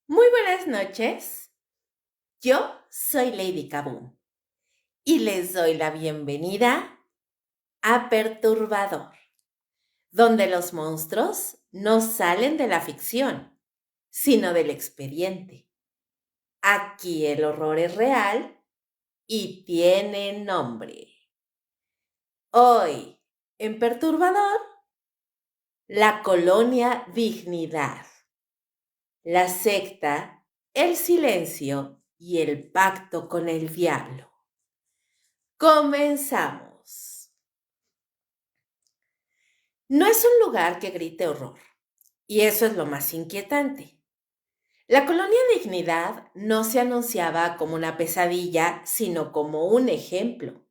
Muy buenas noches. Yo soy Lady Kaboom y les doy la bienvenida a Perturbador, donde los monstruos no salen de la ficción, sino del expediente. Aquí el horror es real y tiene nombre. Hoy, en Perturbador, la colonia Dignidad, la secta, el silencio y el pacto con el diablo. Comenzamos. No es un lugar que grite horror, y eso es lo más inquietante. La colonia Dignidad no se anunciaba como una pesadilla, sino como un ejemplo.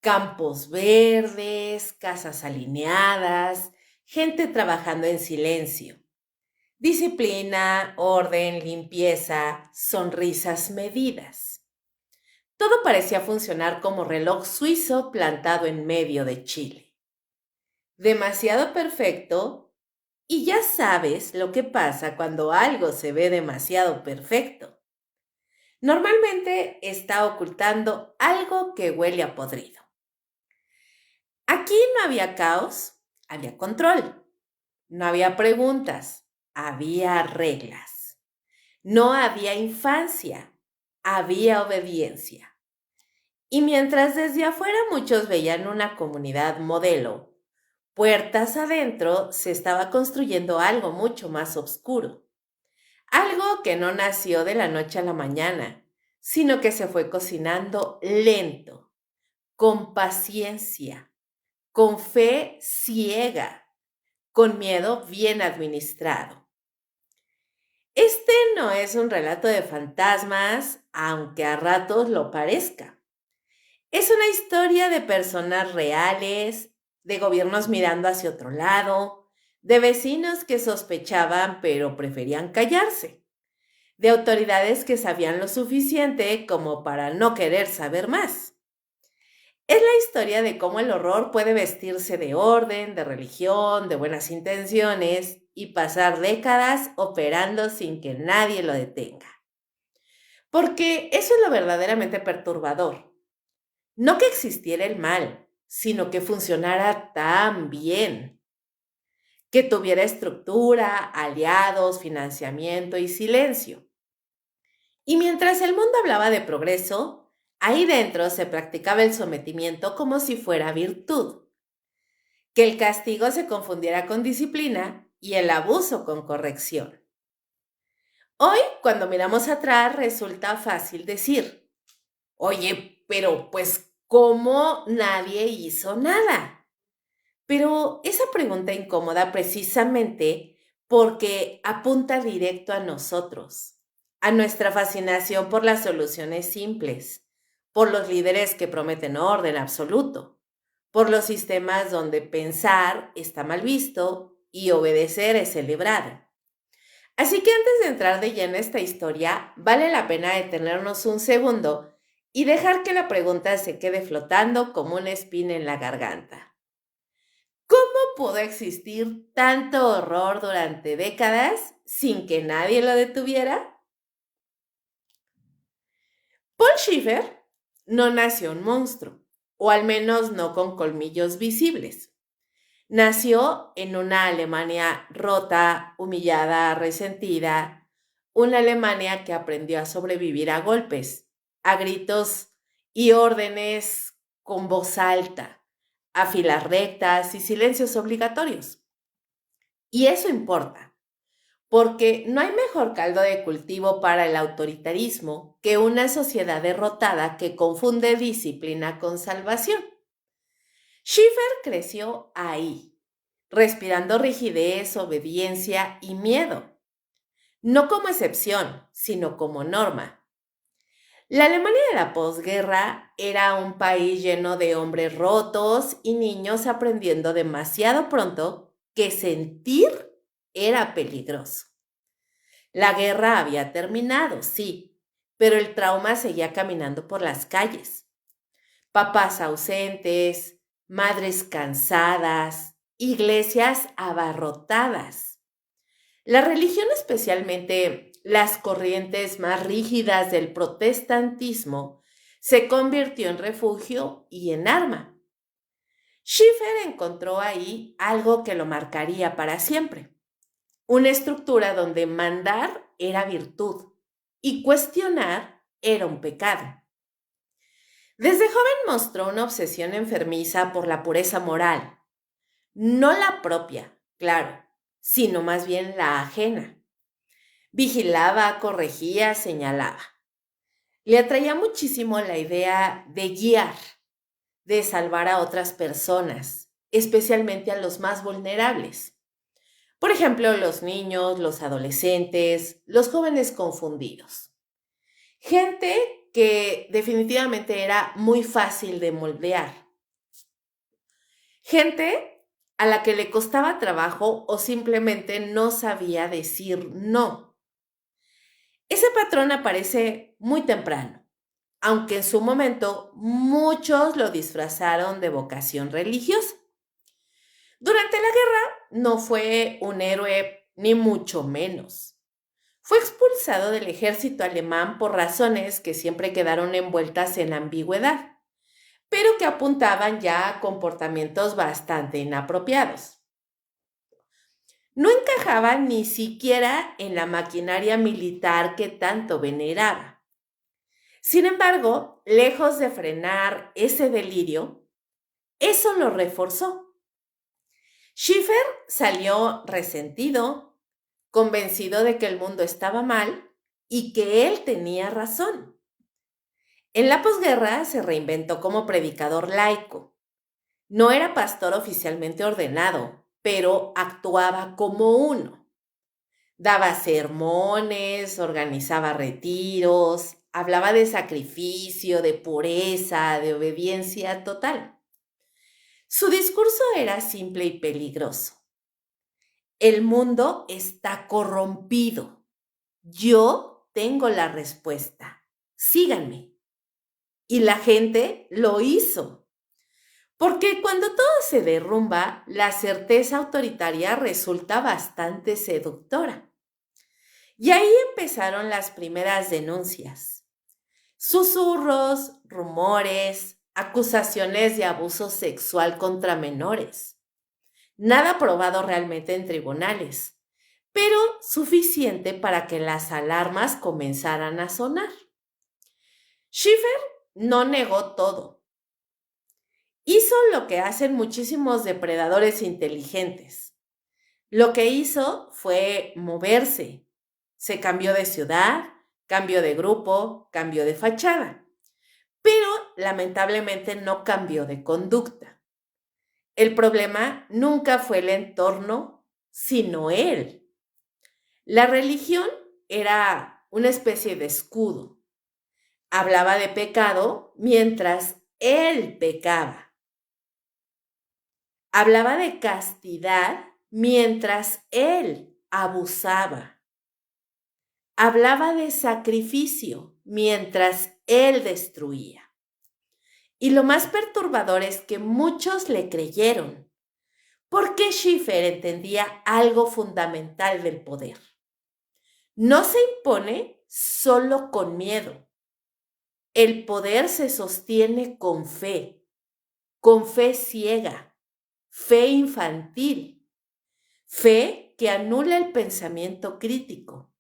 Campos verdes, casas alineadas, gente trabajando en silencio. Disciplina, orden, limpieza, sonrisas medidas. Todo parecía funcionar como reloj suizo plantado en medio de Chile. Demasiado perfecto y ya sabes lo que pasa cuando algo se ve demasiado perfecto. Normalmente está ocultando algo que huele a podrido. Aquí no había caos, había control. No había preguntas, había reglas. No había infancia, había obediencia. Y mientras desde afuera muchos veían una comunidad modelo, puertas adentro se estaba construyendo algo mucho más oscuro. Algo que no nació de la noche a la mañana, sino que se fue cocinando lento, con paciencia, con fe ciega, con miedo bien administrado. Este no es un relato de fantasmas, aunque a ratos lo parezca. Es una historia de personas reales, de gobiernos mirando hacia otro lado, de vecinos que sospechaban pero preferían callarse, de autoridades que sabían lo suficiente como para no querer saber más. Es la historia de cómo el horror puede vestirse de orden, de religión, de buenas intenciones y pasar décadas operando sin que nadie lo detenga. Porque eso es lo verdaderamente perturbador. No que existiera el mal, sino que funcionara tan bien, que tuviera estructura, aliados, financiamiento y silencio. Y mientras el mundo hablaba de progreso, ahí dentro se practicaba el sometimiento como si fuera virtud, que el castigo se confundiera con disciplina y el abuso con corrección. Hoy, cuando miramos atrás, resulta fácil decir, oye, pero pues, ¿cómo nadie hizo nada? Pero esa pregunta incómoda precisamente porque apunta directo a nosotros, a nuestra fascinación por las soluciones simples, por los líderes que prometen orden absoluto, por los sistemas donde pensar está mal visto y obedecer es celebrado. Así que antes de entrar de lleno a esta historia, vale la pena detenernos un segundo y dejar que la pregunta se quede flotando como una espina en la garganta. ¿Cómo pudo existir tanto horror durante décadas sin que nadie lo detuviera? Paul Schiffer no nació un monstruo, o al menos no con colmillos visibles. Nació en una Alemania rota, humillada, resentida, una Alemania que aprendió a sobrevivir a golpes, a gritos y órdenes con voz alta, a filas rectas y silencios obligatorios. Y eso importa, porque no hay mejor caldo de cultivo para el autoritarismo que una sociedad derrotada que confunde disciplina con salvación. Schiffer creció ahí, respirando rigidez, obediencia y miedo, no como excepción, sino como norma. La Alemania de la posguerra era un país lleno de hombres rotos y niños aprendiendo demasiado pronto que sentir era peligroso. La guerra había terminado, sí, pero el trauma seguía caminando por las calles. Papás ausentes, madres cansadas, iglesias abarrotadas. La religión, especialmente las corrientes más rígidas del protestantismo, se convirtió en refugio y en arma. Schiffer encontró ahí algo que lo marcaría para siempre, una estructura donde mandar era virtud y cuestionar era un pecado. Desde joven mostró una obsesión enfermiza por la pureza moral, no la propia, claro, sino más bien la ajena. Vigilaba, corregía, señalaba. Le atraía muchísimo la idea de guiar, de salvar a otras personas, especialmente a los más vulnerables. Por ejemplo, los niños, los adolescentes, los jóvenes confundidos. Gente que definitivamente era muy fácil de moldear. Gente a la que le costaba trabajo o simplemente no sabía decir no. Ese patrón aparece muy temprano, aunque en su momento muchos lo disfrazaron de vocación religiosa. Durante la guerra no fue un héroe ni mucho menos. Fue expulsado del ejército alemán por razones que siempre quedaron envueltas en ambigüedad, pero que apuntaban ya a comportamientos bastante inapropiados. No encajaba ni siquiera en la maquinaria militar que tanto veneraba. Sin embargo, lejos de frenar ese delirio, eso lo reforzó. Schiffer salió resentido, convencido de que el mundo estaba mal y que él tenía razón. En la posguerra se reinventó como predicador laico. No era pastor oficialmente ordenado, pero actuaba como uno. Daba sermones, organizaba retiros, hablaba de sacrificio, de pureza, de obediencia total. Su discurso era simple y peligroso. El mundo está corrompido. Yo tengo la respuesta. Síganme. Y la gente lo hizo. Porque cuando todo se derrumba, la certeza autoritaria resulta bastante seductora. Y ahí empezaron las primeras denuncias. Susurros, rumores, acusaciones de abuso sexual contra menores. Nada probado realmente en tribunales, pero suficiente para que las alarmas comenzaran a sonar. Schiffer no negó todo. Hizo lo que hacen muchísimos depredadores inteligentes. Lo que hizo fue moverse. Se cambió de ciudad, cambió de grupo, cambió de fachada, pero lamentablemente no cambió de conducta. El problema nunca fue el entorno, sino él. La religión era una especie de escudo. Hablaba de pecado mientras él pecaba. Hablaba de castidad mientras él abusaba. Hablaba de sacrificio mientras él destruía. Y lo más perturbador es que muchos le creyeron, porque Schiffer entendía algo fundamental del poder. No se impone solo con miedo. El poder se sostiene con fe ciega, fe infantil, fe que anula el pensamiento crítico.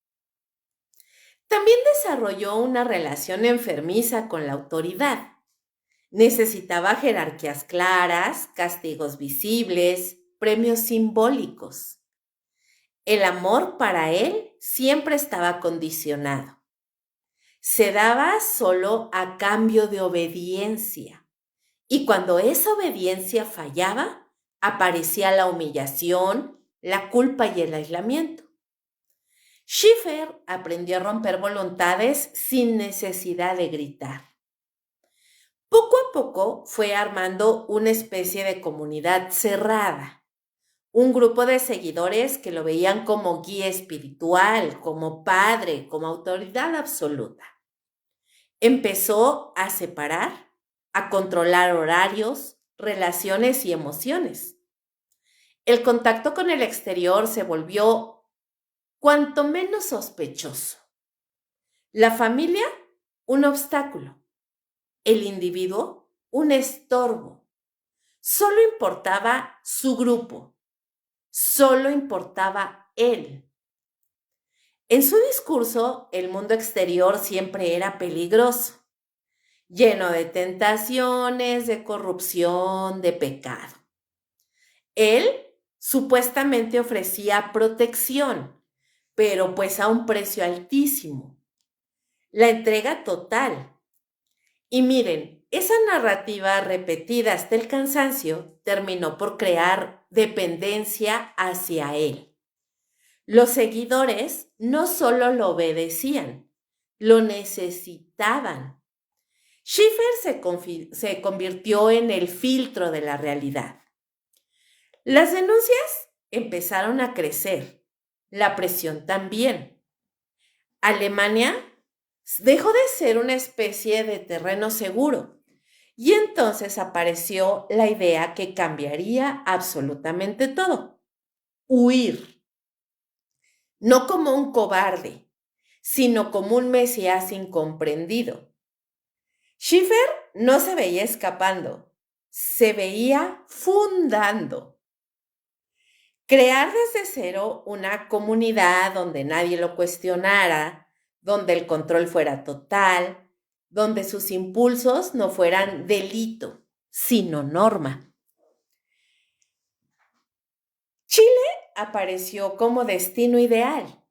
También desarrolló una relación enfermiza con la autoridad. Necesitaba jerarquías claras, castigos visibles, premios simbólicos. El amor para él siempre estaba condicionado. Se daba solo a cambio de obediencia. Y cuando esa obediencia fallaba, aparecía la humillación, la culpa y el aislamiento. Schiffer aprendió a romper voluntades sin necesidad de gritar. Poco a poco fue armando una especie de comunidad cerrada, un grupo de seguidores que lo veían como guía espiritual, como padre, como autoridad absoluta. Empezó a separar, a controlar horarios, relaciones y emociones. El contacto con el exterior se volvió cuanto menos sospechoso. La familia, un obstáculo. El individuo, un estorbo. Solo importaba su grupo. Solo importaba él. En su discurso, el mundo exterior siempre era peligroso, lleno de tentaciones, de corrupción, de pecado. Él supuestamente ofrecía protección, pero pues a un precio altísimo. La entrega total. Y miren, esa narrativa repetida hasta el cansancio terminó por crear dependencia hacia él. Los seguidores no solo lo obedecían, lo necesitaban. Schiffer se convirtió en el filtro de la realidad. Las denuncias empezaron a crecer, la presión también. Alemania dejó de ser una especie de terreno seguro y entonces apareció la idea que cambiaría absolutamente todo: huir. No como un cobarde, sino como un Mesías incomprendido. Schiffer no se veía escapando, se veía fundando. Crear desde cero una comunidad donde nadie lo cuestionara, donde el control fuera total, donde sus impulsos no fueran delito, sino norma. Chile apareció como destino ideal.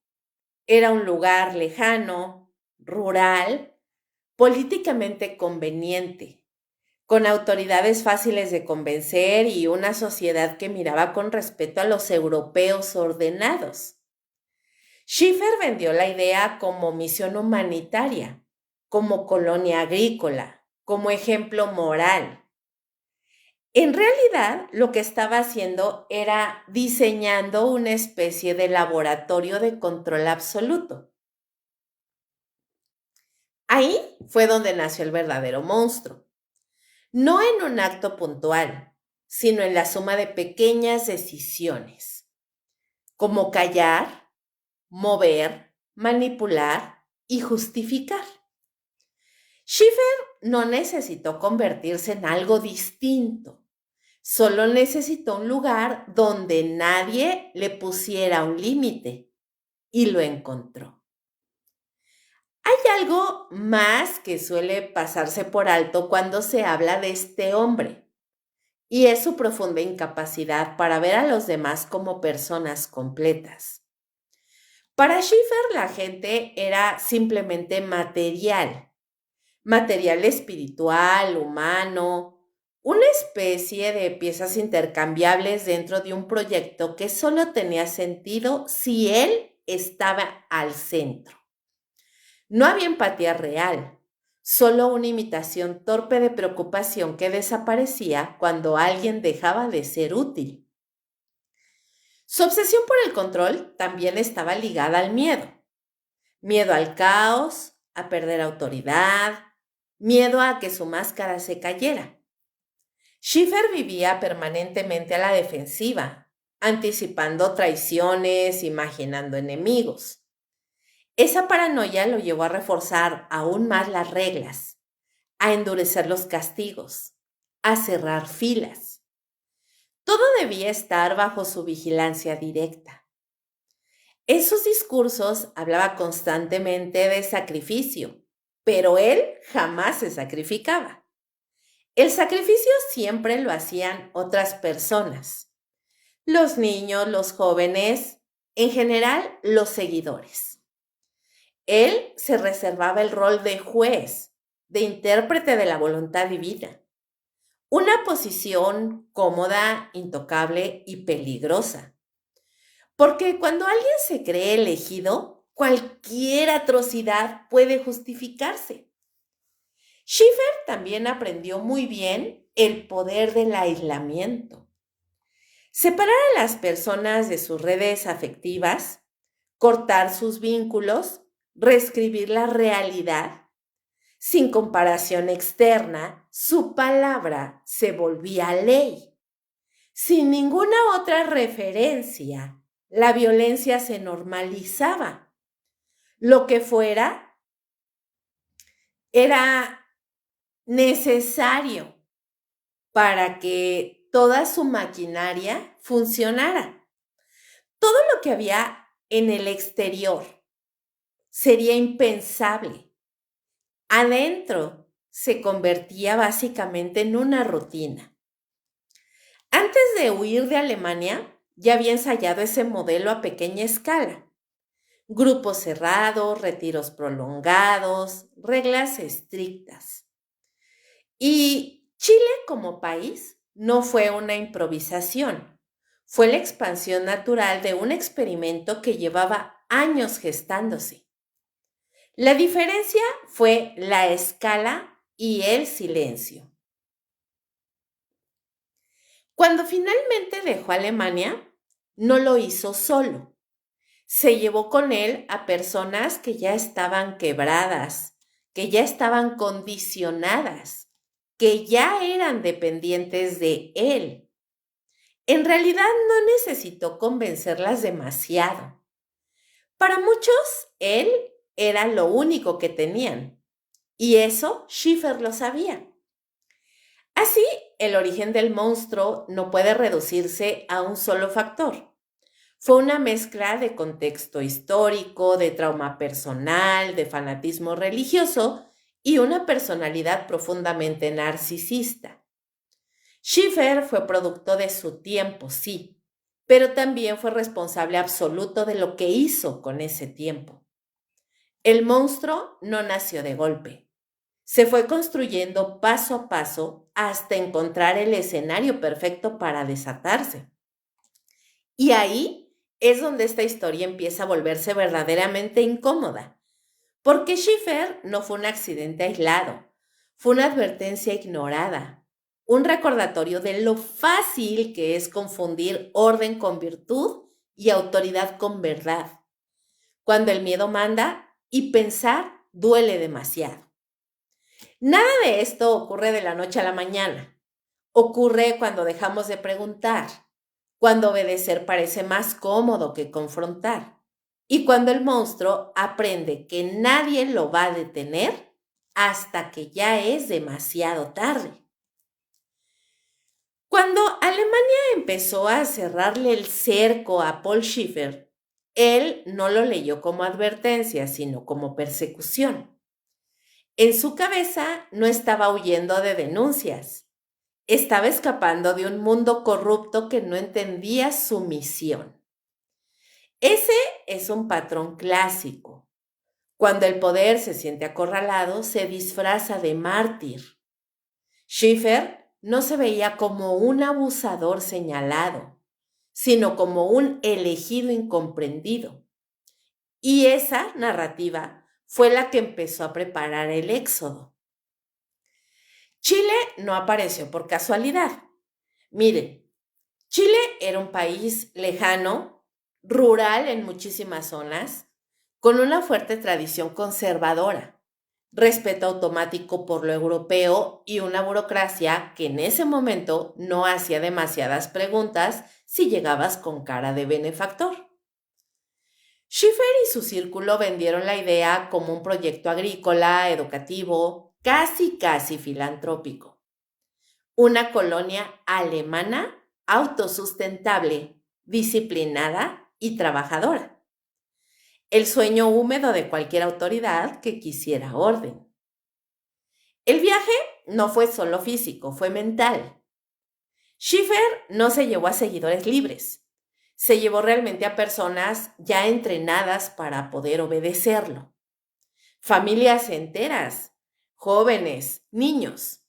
Era un lugar lejano, rural, políticamente conveniente, con autoridades fáciles de convencer y una sociedad que miraba con respeto a los europeos ordenados. Schiffer vendió la idea como misión humanitaria, como colonia agrícola, como ejemplo moral. En realidad, lo que estaba haciendo era diseñando una especie de laboratorio de control absoluto. Ahí fue donde nació el verdadero monstruo. No en un acto puntual, sino en la suma de pequeñas decisiones, como callar, mover, manipular y justificar. Schiffer no necesitó convertirse en algo distinto, solo necesitó un lugar donde nadie le pusiera un límite y lo encontró. Hay algo más que suele pasarse por alto cuando se habla de este hombre, y es su profunda incapacidad para ver a los demás como personas completas. Para Schiffer la gente era simplemente material espiritual, humano, una especie de piezas intercambiables dentro de un proyecto que solo tenía sentido si él estaba al centro. No había empatía real, solo una imitación torpe de preocupación que desaparecía cuando alguien dejaba de ser útil. Su obsesión por el control también estaba ligada al miedo. Miedo al caos, a perder autoridad, miedo a que su máscara se cayera. Schiffer vivía permanentemente a la defensiva, anticipando traiciones, imaginando enemigos. Esa paranoia lo llevó a reforzar aún más las reglas, a endurecer los castigos, a cerrar filas. Todo debía estar bajo su vigilancia directa. En sus discursos hablaba constantemente de sacrificio, pero él jamás se sacrificaba. El sacrificio siempre lo hacían otras personas, los niños, los jóvenes, en general los seguidores. Él se reservaba el rol de juez, de intérprete de la voluntad divina, una posición cómoda, intocable y peligrosa. Porque cuando alguien se cree elegido, cualquier atrocidad puede justificarse. Schiffer también aprendió muy bien el poder del aislamiento. Separar a las personas de sus redes afectivas, cortar sus vínculos, reescribir la realidad. Sin comparación externa, su palabra se volvía ley. Sin ninguna otra referencia, la violencia se normalizaba. Lo que fuera era necesario para que toda su maquinaria funcionara. Todo lo que había en el exterior sería impensable. Adentro se convertía básicamente en una rutina. Antes de huir de Alemania, ya había ensayado ese modelo a pequeña escala. Grupos cerrados, retiros prolongados, reglas estrictas. Y Chile como país no fue una improvisación, fue la expansión natural de un experimento que llevaba años gestándose. La diferencia fue la escala y el silencio. Cuando finalmente dejó Alemania, no lo hizo solo. Se llevó con él a personas que ya estaban quebradas, que ya estaban condicionadas, que ya eran dependientes de él. En realidad no necesitó convencerlas demasiado. Para muchos, él era lo único que tenían, y eso Schiffer lo sabía. Así, el origen del monstruo no puede reducirse a un solo factor. Fue una mezcla de contexto histórico, de trauma personal, de fanatismo religioso y una personalidad profundamente narcisista. Schiffer fue producto de su tiempo, sí, pero también fue responsable absoluto de lo que hizo con ese tiempo. El monstruo no nació de golpe. Se fue construyendo paso a paso hasta encontrar el escenario perfecto para desatarse. Y ahí es donde esta historia empieza a volverse verdaderamente incómoda, porque Schiffer no fue un accidente aislado, fue una advertencia ignorada, un recordatorio de lo fácil que es confundir orden con virtud y autoridad con verdad, cuando el miedo manda y pensar duele demasiado. Nada de esto ocurre de la noche a la mañana. Ocurre cuando dejamos de preguntar, cuando obedecer parece más cómodo que confrontar y cuando el monstruo aprende que nadie lo va a detener hasta que ya es demasiado tarde. Cuando Alemania empezó a cerrarle el cerco a Paul Schiffer, él no lo leyó como advertencia, sino como persecución. En su cabeza no estaba huyendo de denuncias, estaba escapando de un mundo corrupto que no entendía su misión. Ese es un patrón clásico. Cuando el poder se siente acorralado, se disfraza de mártir. Schiffer no se veía como un abusador señalado, sino como un elegido incomprendido. Y esa narrativa fue la que empezó a preparar el éxodo. Chile no apareció por casualidad. Miren, Chile era un país lejano, rural en muchísimas zonas, con una fuerte tradición conservadora, respeto automático por lo europeo y una burocracia que en ese momento no hacía demasiadas preguntas si llegabas con cara de benefactor. Schiffer y su círculo vendieron la idea como un proyecto agrícola, educativo, casi filantrópico. Una colonia alemana autosustentable, disciplinada y trabajadora. El sueño húmedo de cualquier autoridad que quisiera orden. El viaje no fue solo físico, fue mental. Schiffer no se llevó a seguidores libres, se llevó realmente a personas ya entrenadas para poder obedecerlo. Familias enteras, jóvenes, niños.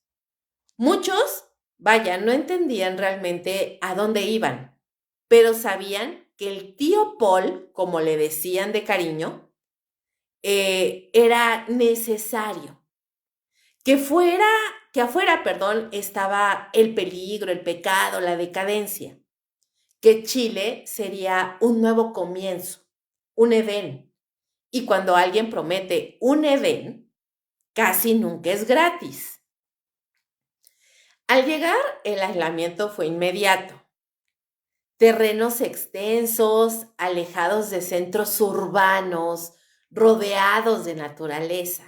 Muchos, vaya, no entendían realmente a dónde iban, pero sabían que el tío Paul, como le decían de cariño, era necesario. Que fuera, que afuera, perdón, estaba el peligro, el pecado, la decadencia. Que Chile sería un nuevo comienzo, un Edén. Y cuando alguien promete un Edén, casi nunca es gratis. Al llegar, el aislamiento fue inmediato. terrenos extensos, alejados de centros urbanos, rodeados de naturaleza.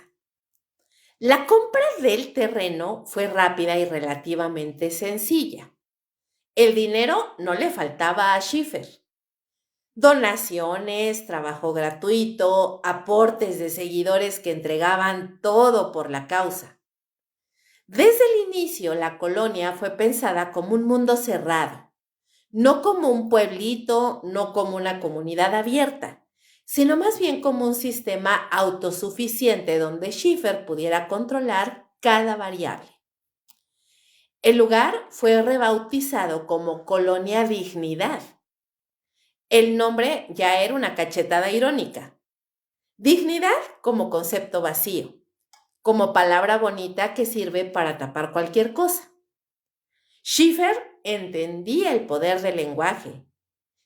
La compra del terreno fue rápida y relativamente sencilla. El dinero no le faltaba a Schiffer. Donaciones, trabajo gratuito, aportes de seguidores que entregaban todo por la causa. Desde el inicio, la colonia fue pensada como un mundo cerrado, no como un pueblito, no como una comunidad abierta, sino más bien como un sistema autosuficiente donde Schiffer pudiera controlar cada variable. El lugar fue rebautizado como Colonia Dignidad. El nombre ya era una cachetada irónica. Dignidad como concepto vacío, como palabra bonita que sirve para tapar cualquier cosa. Schiffer entendía el poder del lenguaje.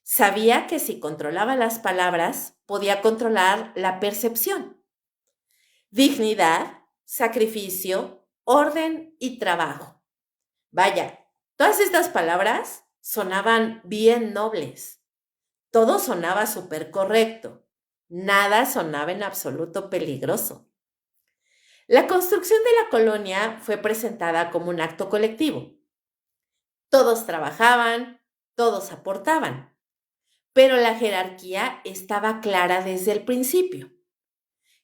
Sabía que si controlaba las palabras, podía controlar la percepción. Dignidad, sacrificio, orden y trabajo. Vaya, todas estas palabras sonaban bien nobles. Todo sonaba súper correcto. Nada sonaba en absoluto peligroso. La construcción de la colonia fue presentada como un acto colectivo. Todos trabajaban, todos aportaban, pero la jerarquía estaba clara desde el principio.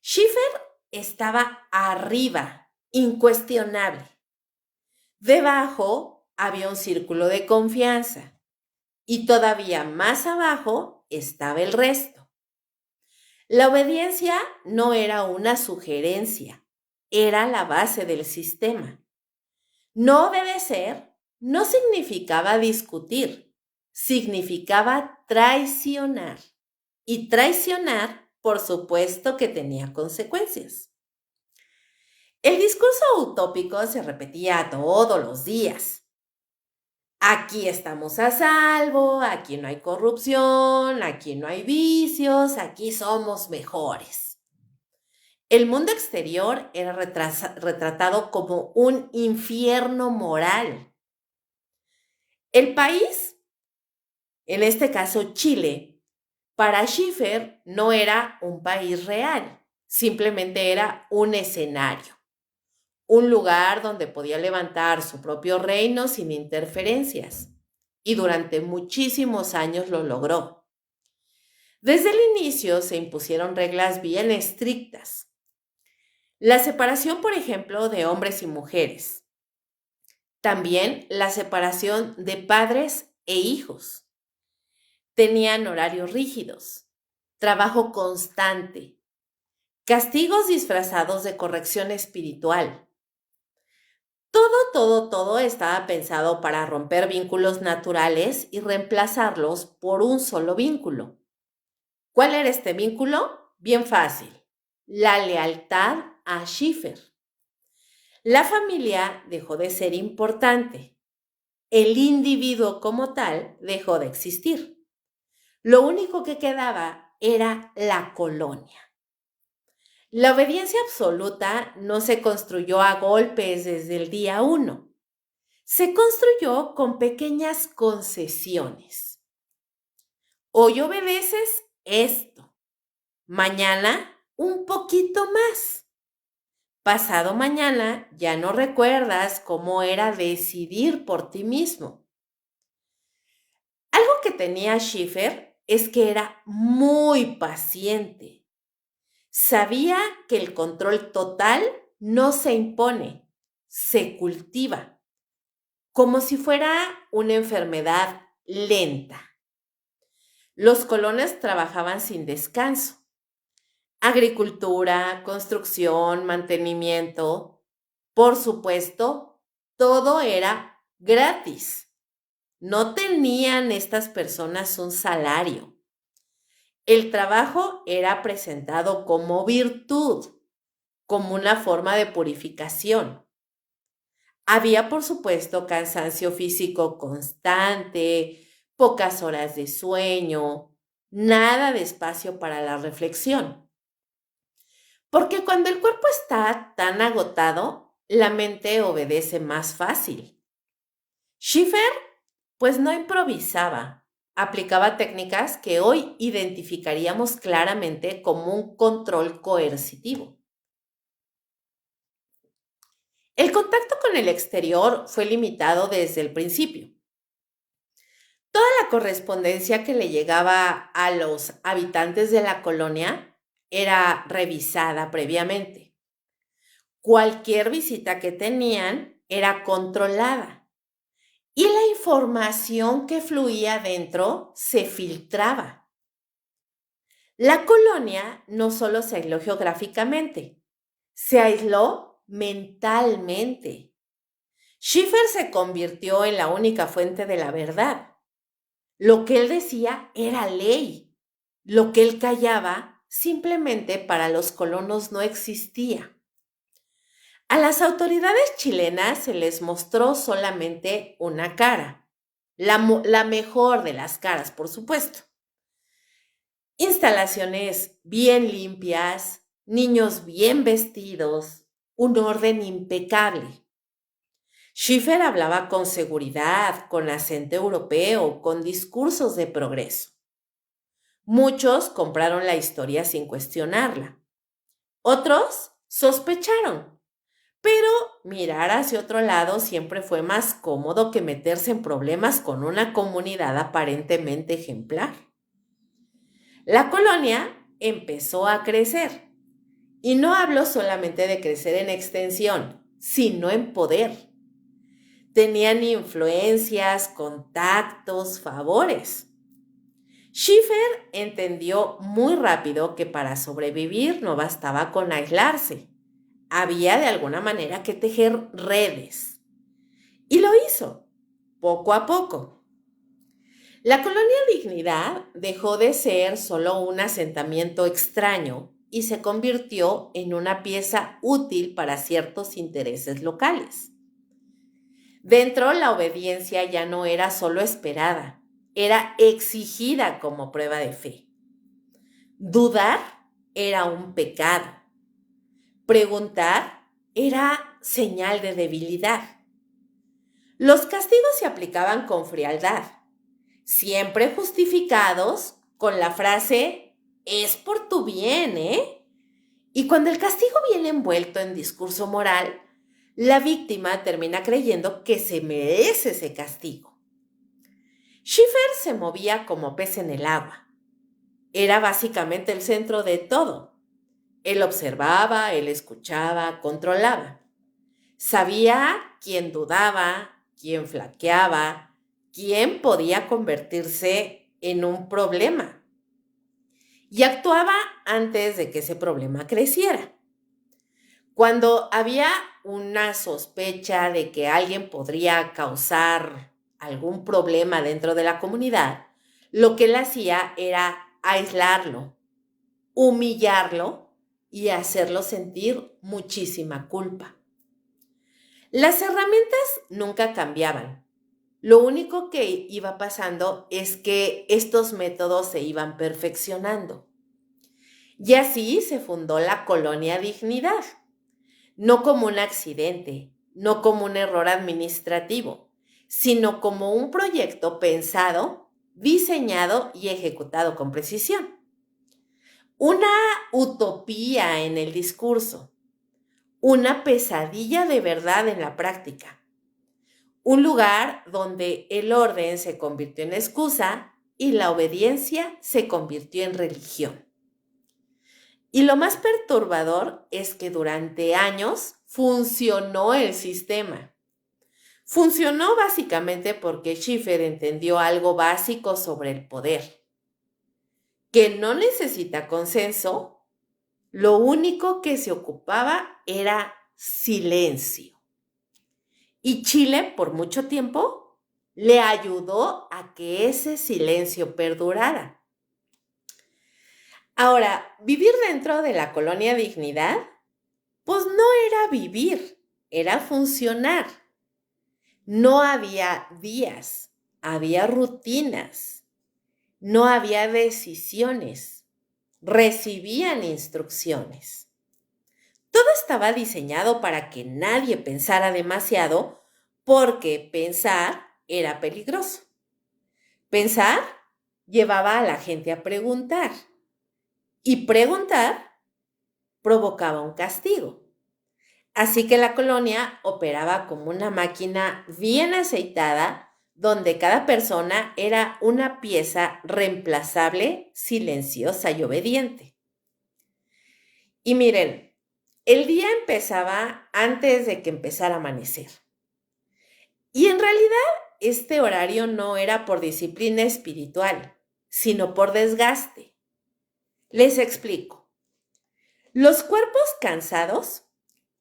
Schiffer estaba arriba, incuestionable. Debajo había un círculo de confianza y todavía más abajo estaba el resto. La obediencia no era una sugerencia, era la base del sistema. No obedecer no significaba discutir, significaba traicionar. Y traicionar, por supuesto que tenía consecuencias. El discurso utópico se repetía todos los días. Aquí estamos a salvo, aquí no hay corrupción, aquí no hay vicios, aquí somos mejores. El mundo exterior era retratado como un infierno moral. El país, en este caso Chile, para Schiffer no era un país real, simplemente era un escenario, un lugar donde podía levantar su propio reino sin interferencias. Y durante muchísimos años lo logró. Desde el inicio se impusieron reglas bien estrictas. La separación, por ejemplo, de hombres y mujeres. También la separación de padres e hijos. Tenían horarios rígidos, trabajo constante, castigos disfrazados de corrección espiritual. Todo estaba pensado para romper vínculos naturales y reemplazarlos por un solo vínculo. ¿Cuál era este vínculo? Bien fácil. La lealtad a Schiffer. La familia dejó de ser importante. El individuo como tal dejó de existir. Lo único que quedaba era la colonia. La obediencia absoluta no se construyó a golpes desde el día 1. Se construyó con pequeñas concesiones. Hoy obedeces esto. Mañana un poquito más. Pasado mañana ya no recuerdas cómo era decidir por ti mismo. Algo que tenía Schiffer es que era muy paciente. Sabía que el control total no se impone, se cultiva, como si fuera una enfermedad lenta. Los colonos trabajaban sin descanso. Agricultura, construcción, mantenimiento. Por supuesto, todo era gratis. No tenían estas personas un salario. El trabajo era presentado como virtud, como una forma de purificación. Había, por supuesto, cansancio físico constante, pocas horas de sueño, nada de espacio para la reflexión. Porque cuando el cuerpo está tan agotado, la mente obedece más fácil. Schiffer, pues no improvisaba, aplicaba técnicas que hoy identificaríamos claramente como un control coercitivo. El contacto con el exterior fue limitado desde el principio. Toda la correspondencia que le llegaba a los habitantes de la colonia era revisada previamente. Cualquier visita que tenían era controlada y la información que fluía dentro se filtraba. La colonia no solo se aisló geográficamente, se aisló mentalmente. Schiffer se convirtió en la única fuente de la verdad. Lo que él decía era ley. Lo que él callaba simplemente para los colonos no existía. A las autoridades chilenas se les mostró solamente una cara, la mejor de las caras, por supuesto. Instalaciones bien limpias, niños bien vestidos, un orden impecable. Schiffer hablaba con seguridad, con acento europeo, con discursos de progreso. Muchos compraron la historia sin cuestionarla. Otros sospecharon, pero mirar hacia otro lado siempre fue más cómodo que meterse en problemas con una comunidad aparentemente ejemplar. La colonia empezó a crecer. Y no hablo solamente de crecer en extensión, sino en poder. Tenían influencias, contactos, favores. Schiffer entendió muy rápido que para sobrevivir no bastaba con aislarse. Había de alguna manera que tejer redes. Y lo hizo, poco a poco. La colonia Dignidad dejó de ser solo un asentamiento extraño y se convirtió en una pieza útil para ciertos intereses locales. Dentro, la obediencia ya no era solo esperada, era exigida como prueba de fe. Dudar era un pecado. Preguntar era señal de debilidad. Los castigos se aplicaban con frialdad, siempre justificados con la frase, es por tu bien, ¿eh? Y cuando el castigo viene envuelto en discurso moral, la víctima termina creyendo que se merece ese castigo. Schiffer se movía como pez en el agua. Era básicamente el centro de todo. Él observaba, él escuchaba, controlaba. Sabía quién dudaba, quién flaqueaba, quién podía convertirse en un problema. Y actuaba antes de que ese problema creciera. Cuando había una sospecha de que alguien podría causar algún problema dentro de la comunidad, lo que él hacía era aislarlo, humillarlo y hacerlo sentir muchísima culpa. Las herramientas nunca cambiaban. Lo único que iba pasando es que estos métodos se iban perfeccionando. Y así se fundó la Colonia Dignidad. No como un accidente, no como un error administrativo, sino como un proyecto pensado, diseñado y ejecutado con precisión. Una utopía en el discurso, una pesadilla de verdad en la práctica. Un lugar donde el orden se convirtió en excusa y la obediencia se convirtió en religión. Y lo más perturbador es que durante años funcionó el sistema. Funcionó básicamente porque Schiffer entendió algo básico sobre el poder, que no necesita consenso, lo único que se ocupaba era silencio. Y Chile, por mucho tiempo, le ayudó a que ese silencio perdurara. Ahora, vivir dentro de la Colonia Dignidad, pues no era vivir, era funcionar. No había días, había rutinas, no había decisiones, recibían instrucciones. Todo estaba diseñado para que nadie pensara demasiado porque pensar era peligroso. Pensar llevaba a la gente a preguntar y preguntar provocaba un castigo. Así que la colonia operaba como una máquina bien aceitada, donde cada persona era una pieza reemplazable, silenciosa y obediente. Y miren, el día empezaba antes de que empezara a amanecer. Y en realidad este horario no era por disciplina espiritual, sino por desgaste. Les explico. Los cuerpos cansados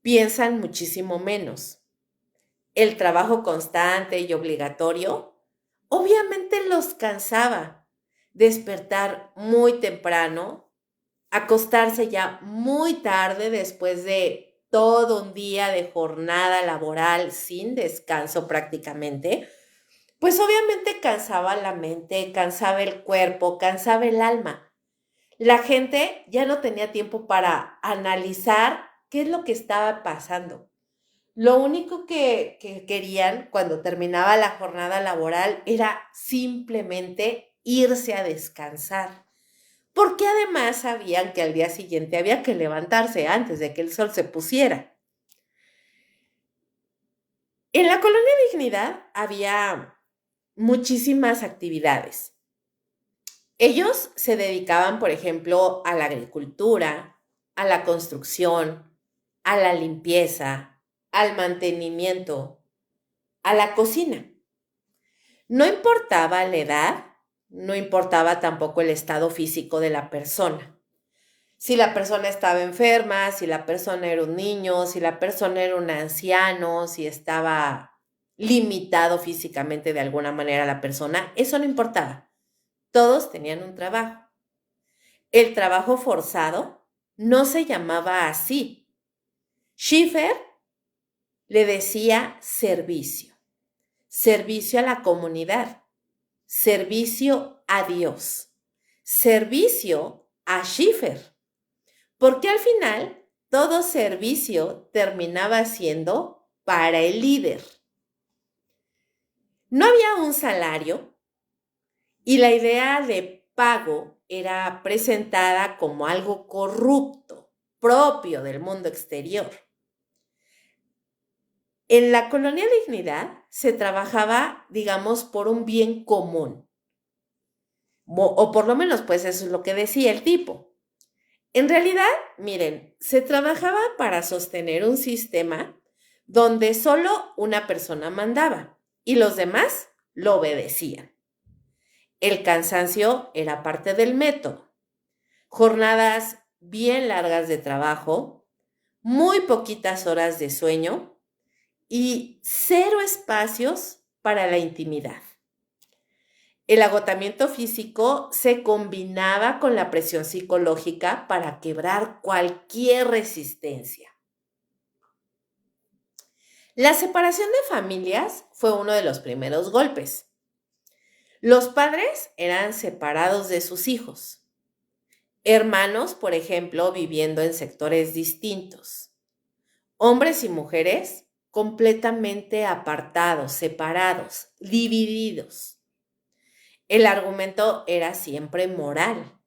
piensan muchísimo menos. El trabajo constante y obligatorio obviamente los cansaba. Despertar muy temprano, acostarse ya muy tarde después de todo un día de jornada laboral sin descanso prácticamente, pues obviamente cansaba la mente, cansaba el cuerpo, cansaba el alma. La gente ya no tenía tiempo para analizar qué es lo que estaba pasando. Lo único que querían cuando terminaba la jornada laboral era simplemente irse a descansar, porque además sabían que al día siguiente había que levantarse antes de que el sol se pusiera. En la Colonia Dignidad había muchísimas actividades. Ellos se dedicaban, por ejemplo, a la agricultura, a la construcción, a la limpieza, al mantenimiento, a la cocina. No importaba la edad, no importaba tampoco el estado físico de la persona. Si la persona estaba enferma, si la persona era un niño, si la persona era un anciano, si estaba limitado físicamente de alguna manera la persona, eso no importaba. Todos tenían un trabajo. El trabajo forzado no se llamaba así. Schiffer le decía servicio, servicio a la comunidad, servicio a Dios, servicio a Schiffer, porque al final todo servicio terminaba siendo para el líder. No había un salario y la idea de pago era presentada como algo corrupto, propio del mundo exterior. En la Colonia Dignidad se trabajaba, digamos, por un bien común. O por lo menos, pues eso es lo que decía el tipo. En realidad, miren, se trabajaba para sostener un sistema donde solo una persona mandaba y los demás lo obedecían. El cansancio era parte del método. Jornadas bien largas de trabajo, muy poquitas horas de sueño y cero espacios para la intimidad. El agotamiento físico se combinaba con la presión psicológica para quebrar cualquier resistencia. La separación de familias fue uno de los primeros golpes. Los padres eran separados de sus hijos. Hermanos, por ejemplo, viviendo en sectores distintos. Hombres y mujeres completamente apartados, separados, divididos. El argumento era siempre moral.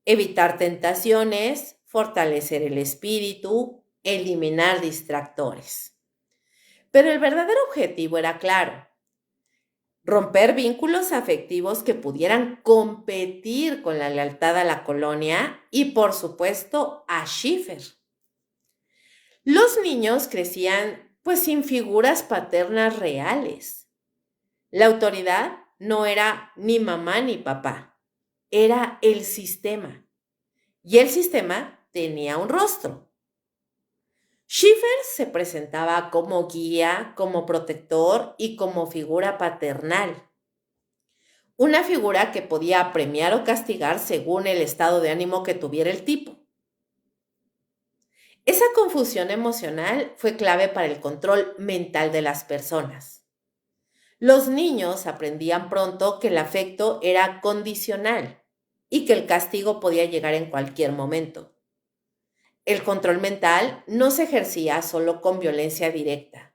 Evitar tentaciones, fortalecer el espíritu, eliminar distractores. Pero el verdadero objetivo era claro: romper vínculos afectivos que pudieran competir con la lealtad a la colonia y, por supuesto, a Schiffer. Los niños crecían pues sin figuras paternas reales. La autoridad no era ni mamá ni papá, era el sistema. Y el sistema tenía un rostro. Schiffer se presentaba como guía, como protector y como figura paternal. Una figura que podía premiar o castigar según el estado de ánimo que tuviera el tipo. Esa confusión emocional fue clave para el control mental de las personas. Los niños aprendían pronto que el afecto era condicional y que el castigo podía llegar en cualquier momento. El control mental no se ejercía solo con violencia directa,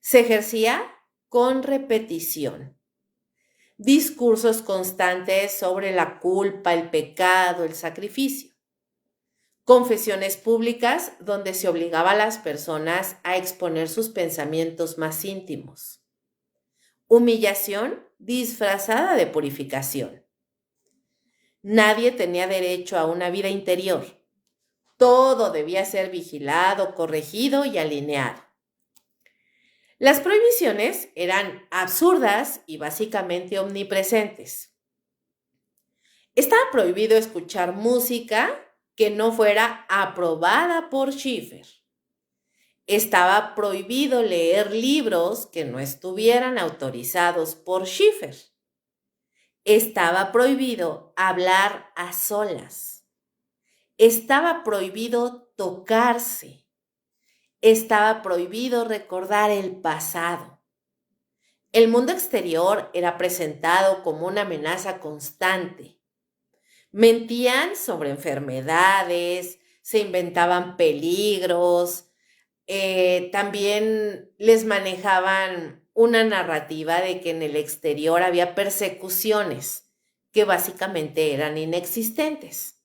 se ejercía con repetición. discursos constantes sobre la culpa, el pecado, el sacrificio, confesiones públicas donde se obligaba a las personas a exponer sus pensamientos más íntimos, humillación disfrazada de purificación. Nadie tenía derecho a una vida interior. Todo debía ser vigilado, corregido y alineado. Las prohibiciones eran absurdas y básicamente omnipresentes. Estaba prohibido escuchar música que no fuera aprobada por Schiffer. Estaba prohibido leer libros que no estuvieran autorizados por Schiffer. Estaba prohibido hablar a solas. Estaba prohibido tocarse. Estaba prohibido recordar el pasado. El mundo exterior era presentado como una amenaza constante. Mentían sobre enfermedades, se inventaban peligros, también les manejaban una narrativa de que en el exterior había persecuciones que básicamente eran inexistentes.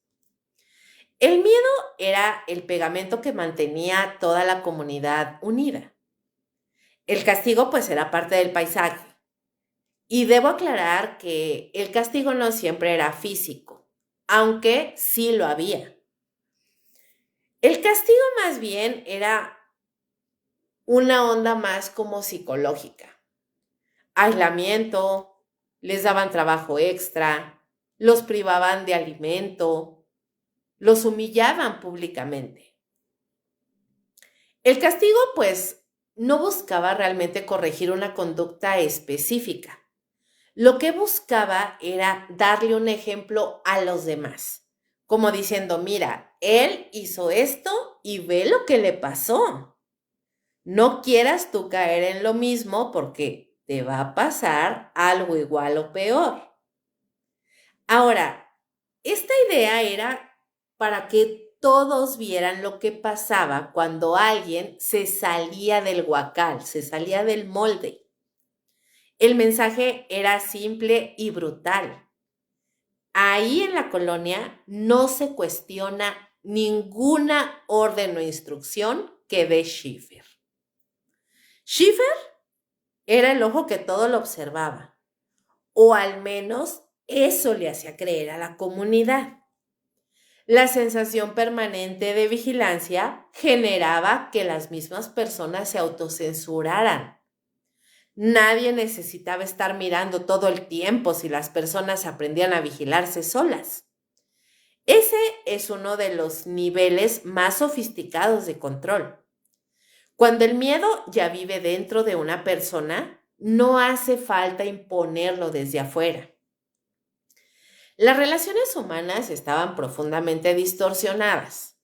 El miedo era el pegamento que mantenía a toda la comunidad unida. El castigo pues era parte del paisaje. Y debo aclarar que el castigo no siempre era físico, aunque sí lo había. El castigo más bien era una onda más como psicológica. Aislamiento, les daban trabajo extra, los privaban de alimento, los humillaban públicamente. El castigo, pues, no buscaba realmente corregir una conducta específica. Lo que buscaba era darle un ejemplo a los demás, como diciendo, mira, él hizo esto y ve lo que le pasó. No quieras tú caer en lo mismo porque te va a pasar algo igual o peor. Ahora, esta idea era para que todos vieran lo que pasaba cuando alguien se salía del huacal, se salía del molde. El mensaje era simple y brutal. Ahí en la colonia no se cuestiona ninguna orden o instrucción que dé Schiffer. Schiffer era el ojo que todo lo observaba, o al menos eso le hacía creer a la comunidad. La sensación permanente de vigilancia generaba que las mismas personas se autocensuraran. Nadie necesitaba estar mirando todo el tiempo si las personas aprendían a vigilarse solas. Ese es uno de los niveles más sofisticados de control. Cuando el miedo ya vive dentro de una persona, no hace falta imponerlo desde afuera. Las relaciones humanas estaban profundamente distorsionadas.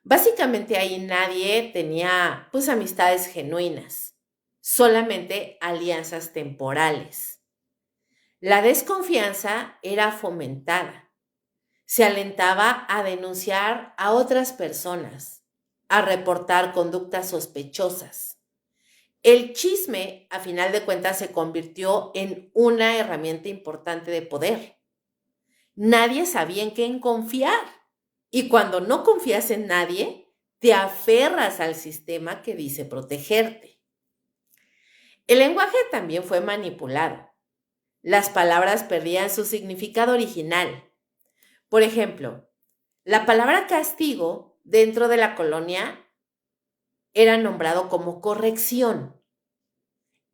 Básicamente ahí nadie tenía pues amistades genuinas, solamente alianzas temporales. La desconfianza era fomentada. Se alentaba a denunciar a otras personas, a reportar conductas sospechosas. El chisme, a final de cuentas, se convirtió en una herramienta importante de poder. Nadie sabía en quién confiar. Y cuando no confías en nadie, te aferras al sistema que dice protegerte. El lenguaje también fue manipulado. Las palabras perdían su significado original. Por ejemplo, la palabra castigo dentro de la colonia era nombrado como corrección.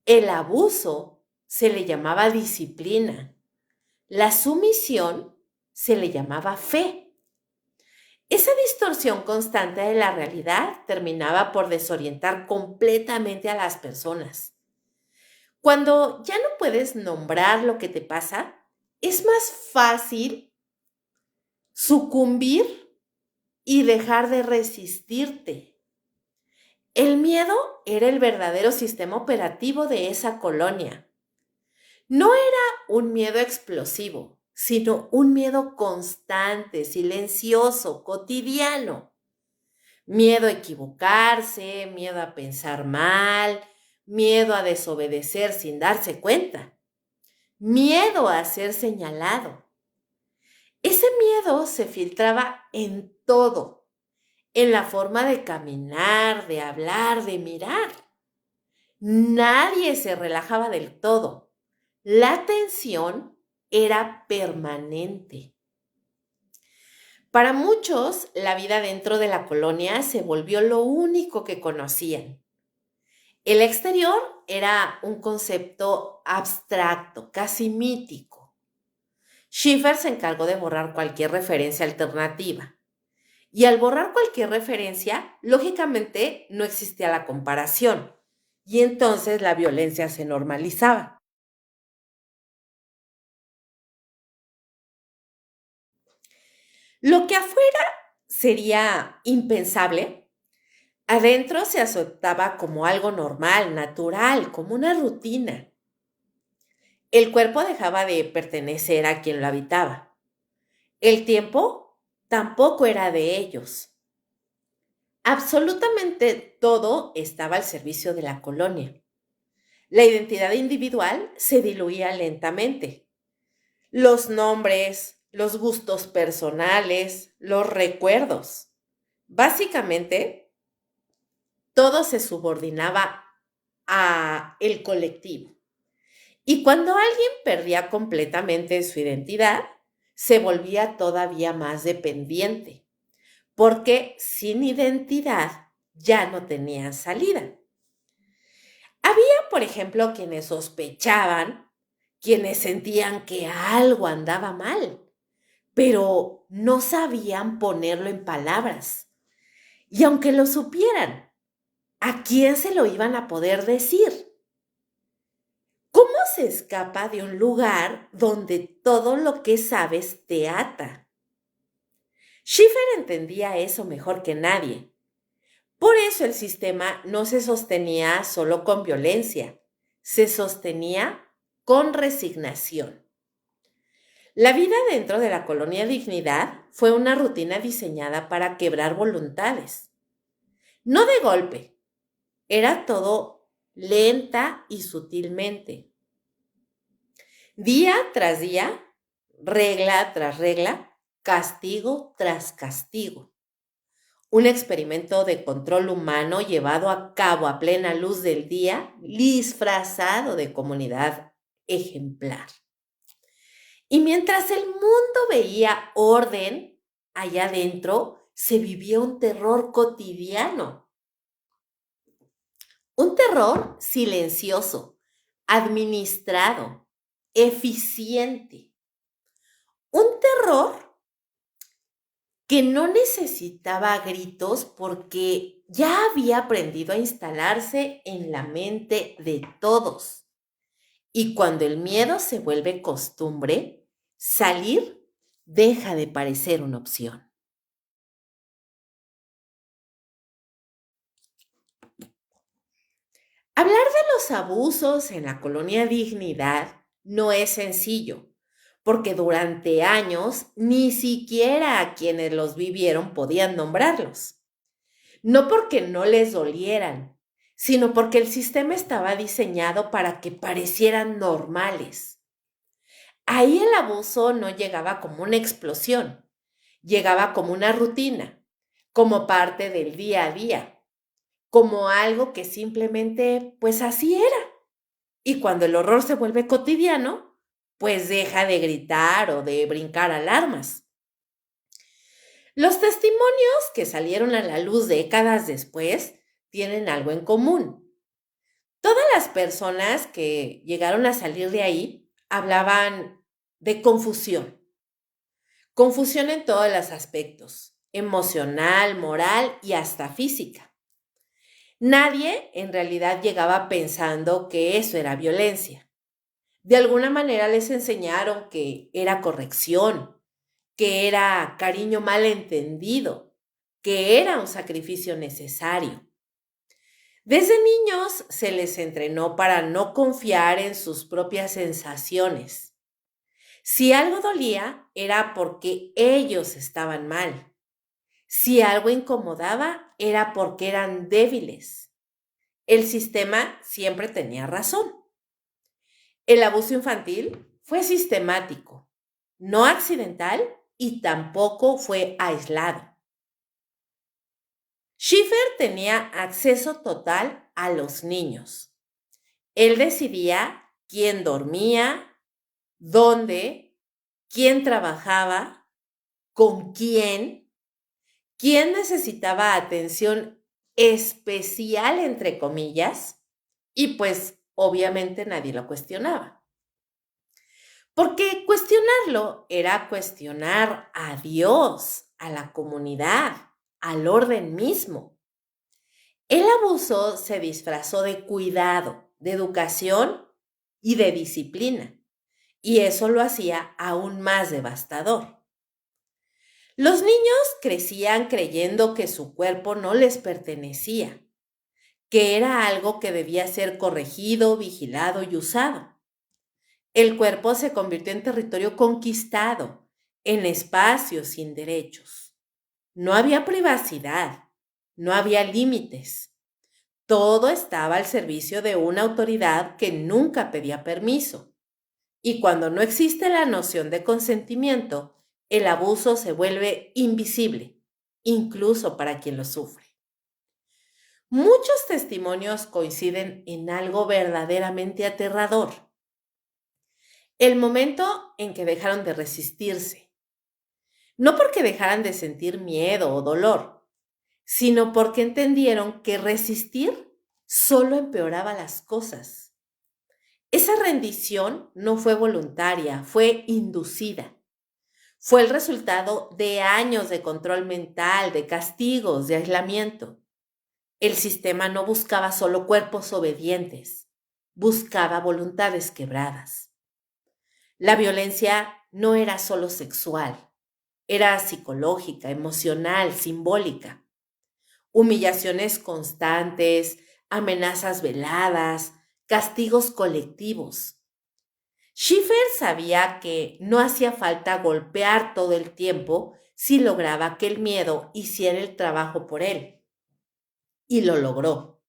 El abuso se le llamaba disciplina. La sumisión se le llamaba fe. Esa distorsión constante de la realidad terminaba por desorientar completamente a las personas. Cuando ya no puedes nombrar lo que te pasa, es más fácil sucumbir y dejar de resistirte. El miedo era el verdadero sistema operativo de esa colonia. No era un miedo explosivo, sino un miedo constante, silencioso, cotidiano. Miedo a equivocarse, miedo a pensar mal, miedo a desobedecer sin darse cuenta. miedo a ser señalado. Ese miedo se filtraba en todo, en la forma de caminar, de hablar, de mirar. Nadie se relajaba del todo. La tensión era permanente. Para muchos, la vida dentro de la colonia se volvió lo único que conocían. El exterior era un concepto abstracto, casi mítico. Schiffer se encargó de borrar cualquier referencia alternativa. Y al borrar cualquier referencia, lógicamente no existía la comparación. Y entonces la violencia se normalizaba. Lo que afuera sería impensable, adentro se aceptaba como algo normal, natural, como una rutina. El cuerpo dejaba de pertenecer a quien lo habitaba. El tiempo tampoco era de ellos. Absolutamente todo estaba al servicio de la colonia. La identidad individual se diluía lentamente. Los nombres, los gustos personales, los recuerdos. Básicamente, todo se subordinaba a el colectivo. Y cuando alguien perdía completamente su identidad, se volvía todavía más dependiente, porque sin identidad ya no tenían salida. Había, por ejemplo, quienes sospechaban, quienes sentían que algo andaba mal, pero no sabían ponerlo en palabras. Y aunque lo supieran, ¿a quién se lo iban a poder decir? ¿Cómo se escapa de un lugar donde todo lo que sabes te ata? Schiffer entendía eso mejor que nadie. Por eso el sistema no se sostenía solo con violencia, se sostenía con resignación. La vida dentro de la colonia Dignidad fue una rutina diseñada para quebrar voluntades. No de golpe, era todo lenta y sutilmente. Día tras día, regla tras regla, castigo tras castigo. Un experimento de control humano llevado a cabo a plena luz del día, disfrazado de comunidad ejemplar. Y mientras el mundo veía orden, allá adentro se vivía un terror cotidiano. Un terror silencioso, administrado, eficiente. Un terror que no necesitaba gritos porque ya había aprendido a instalarse en la mente de todos. Y cuando el miedo se vuelve costumbre, salir deja de parecer una opción. Hablar de los abusos en la colonia Dignidad no es sencillo, porque durante años ni siquiera a quienes los vivieron podían nombrarlos. No porque no les dolieran, sino porque el sistema estaba diseñado para que parecieran normales. Ahí el abuso no llegaba como una explosión, llegaba como una rutina, como parte del día a día, como algo que simplemente, pues así era. Y cuando el horror se vuelve cotidiano, pues deja de gritar o de brincar alarmas. Los testimonios que salieron a la luz décadas después tienen algo en común. Todas las personas que llegaron a salir de ahí hablaban de confusión. Confusión en todos los aspectos, emocional, moral y hasta física. Nadie en realidad llegaba pensando que eso era violencia. De alguna manera les enseñaron que era corrección, que era cariño malentendido, que era un sacrificio necesario. Desde niños se les entrenó para no confiar en sus propias sensaciones. Si algo dolía, era porque ellos estaban mal. Si algo incomodaba, era porque eran débiles. El sistema siempre tenía razón. El abuso infantil Fue sistemático, no accidental y tampoco fue aislado. Schiffer tenía acceso total a los niños. Él decidía quién dormía, dónde, quién trabajaba, con quién necesitaba atención especial, entre comillas, y pues obviamente nadie lo cuestionaba. Porque cuestionarlo era cuestionar a Dios, a la comunidad, al orden mismo. El abuso se disfrazó de cuidado, de educación y de disciplina, y eso lo hacía aún más devastador. Los niños crecían creyendo que su cuerpo no les pertenecía, que era algo que debía ser corregido, vigilado y usado. El cuerpo se convirtió en territorio conquistado, en espacios sin derechos. No había privacidad, no había límites. Todo estaba al servicio de una autoridad que nunca pedía permiso. Y cuando no existe la noción de consentimiento, el abuso se vuelve invisible, incluso para quien lo sufre. Muchos testimonios coinciden en algo verdaderamente aterrador: el momento en que dejaron de resistirse. No porque dejaran de sentir miedo o dolor, sino porque entendieron que resistir solo empeoraba las cosas. Esa rendición no fue voluntaria, fue inducida. Fue el resultado de años de control mental, de castigos, de aislamiento. El sistema no buscaba solo cuerpos obedientes, buscaba voluntades quebradas. La violencia no era solo sexual, era psicológica, emocional, simbólica. Humillaciones constantes, amenazas veladas, castigos colectivos. Schiffer sabía que no hacía falta golpear todo el tiempo si lograba que el miedo hiciera el trabajo por él. Y lo logró.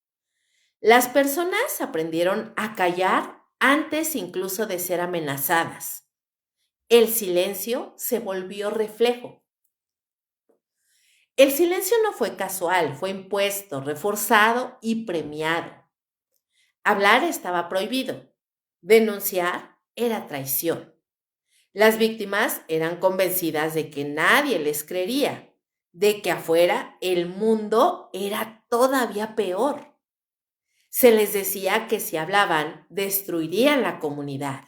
Las personas aprendieron a callar antes incluso de ser amenazadas. El silencio se volvió reflejo. El silencio no fue casual, fue impuesto, reforzado y premiado. Hablar estaba prohibido. Denunciar era traición. Las víctimas eran convencidas de que nadie les creería, de que afuera el mundo era todavía peor. Se les decía que si hablaban, destruirían la comunidad,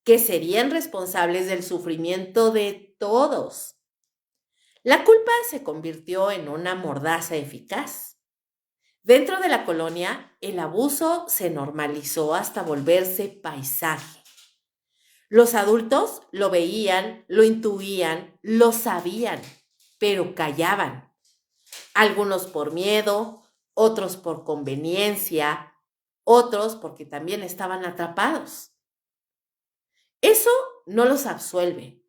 que serían responsables del sufrimiento de todos. La culpa se convirtió en una mordaza eficaz. Dentro de la colonia, el abuso se normalizó hasta volverse paisaje. Los adultos lo veían, lo intuían, lo sabían, pero callaban. Algunos por miedo, otros por conveniencia, otros porque también estaban atrapados. Eso no los absuelve,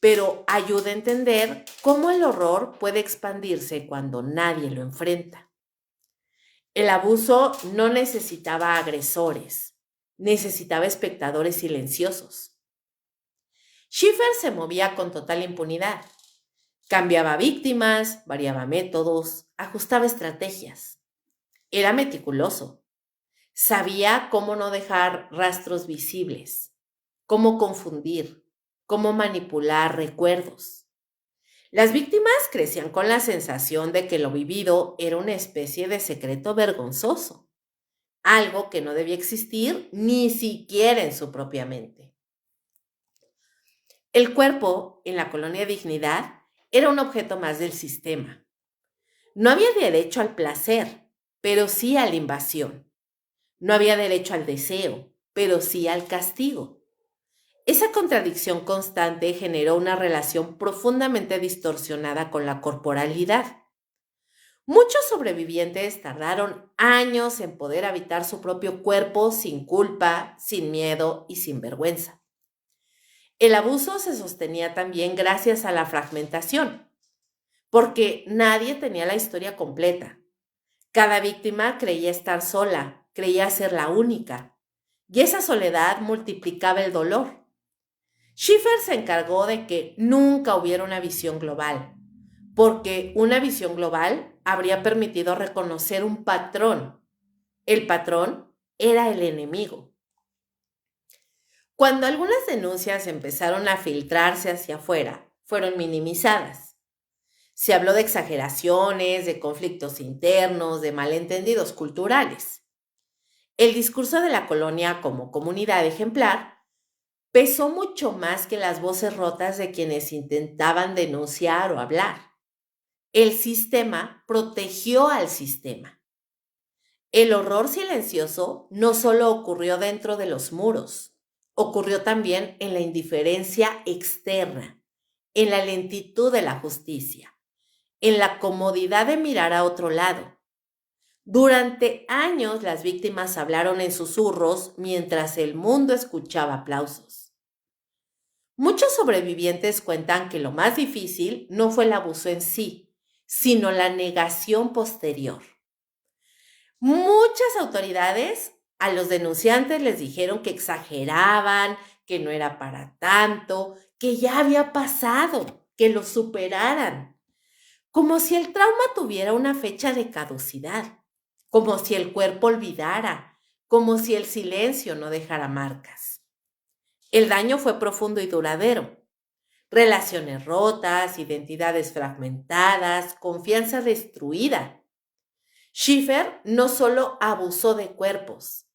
pero ayuda a entender cómo el horror puede expandirse cuando nadie lo enfrenta. El abuso no necesitaba agresores, necesitaba espectadores silenciosos. Schiffer se movía con total impunidad. Cambiaba víctimas, variaba métodos, ajustaba estrategias. Era meticuloso. Sabía cómo no dejar rastros visibles, cómo confundir, cómo manipular recuerdos. Las víctimas crecían con la sensación de que lo vivido era una especie de secreto vergonzoso, algo que no debía existir ni siquiera en su propia mente. El cuerpo, en la colonia Dignidad, era un objeto más del sistema. No había derecho al placer, pero sí a la invasión. No había derecho al deseo, pero sí al castigo. Esa contradicción constante generó una relación profundamente distorsionada con la corporalidad. Muchos sobrevivientes tardaron años en poder habitar su propio cuerpo sin culpa, sin miedo y sin vergüenza. El abuso se sostenía también gracias a la fragmentación, porque nadie tenía la historia completa. Cada víctima creía estar sola, creía ser la única, y esa soledad multiplicaba el dolor. Schiffer se encargó de que nunca hubiera una visión global, porque una visión global habría permitido reconocer un patrón. El patrón era el enemigo. Cuando algunas denuncias empezaron a filtrarse hacia afuera, fueron minimizadas. Se habló de exageraciones, de conflictos internos, de malentendidos culturales. El discurso de la colonia como comunidad ejemplar pesó mucho más que las voces rotas de quienes intentaban denunciar o hablar. El sistema protegió al sistema. El horror silencioso no solo ocurrió dentro de los muros, ocurrió también en la indiferencia externa, en la lentitud de la justicia, en la comodidad de mirar a otro lado. Durante años las víctimas hablaron en susurros mientras el mundo escuchaba aplausos. Muchos sobrevivientes cuentan que lo más difícil no fue el abuso en sí, sino la negación posterior. Muchas autoridades a los denunciantes les dijeron que exageraban, que no era para tanto, que ya había pasado, que lo superaran, como si el trauma tuviera una fecha de caducidad, como si el cuerpo olvidara, como si el silencio no dejara marcas. El daño fue profundo y duradero. Relaciones rotas, identidades fragmentadas, confianza destruida. Schiffer no solo abusó de cuerpos,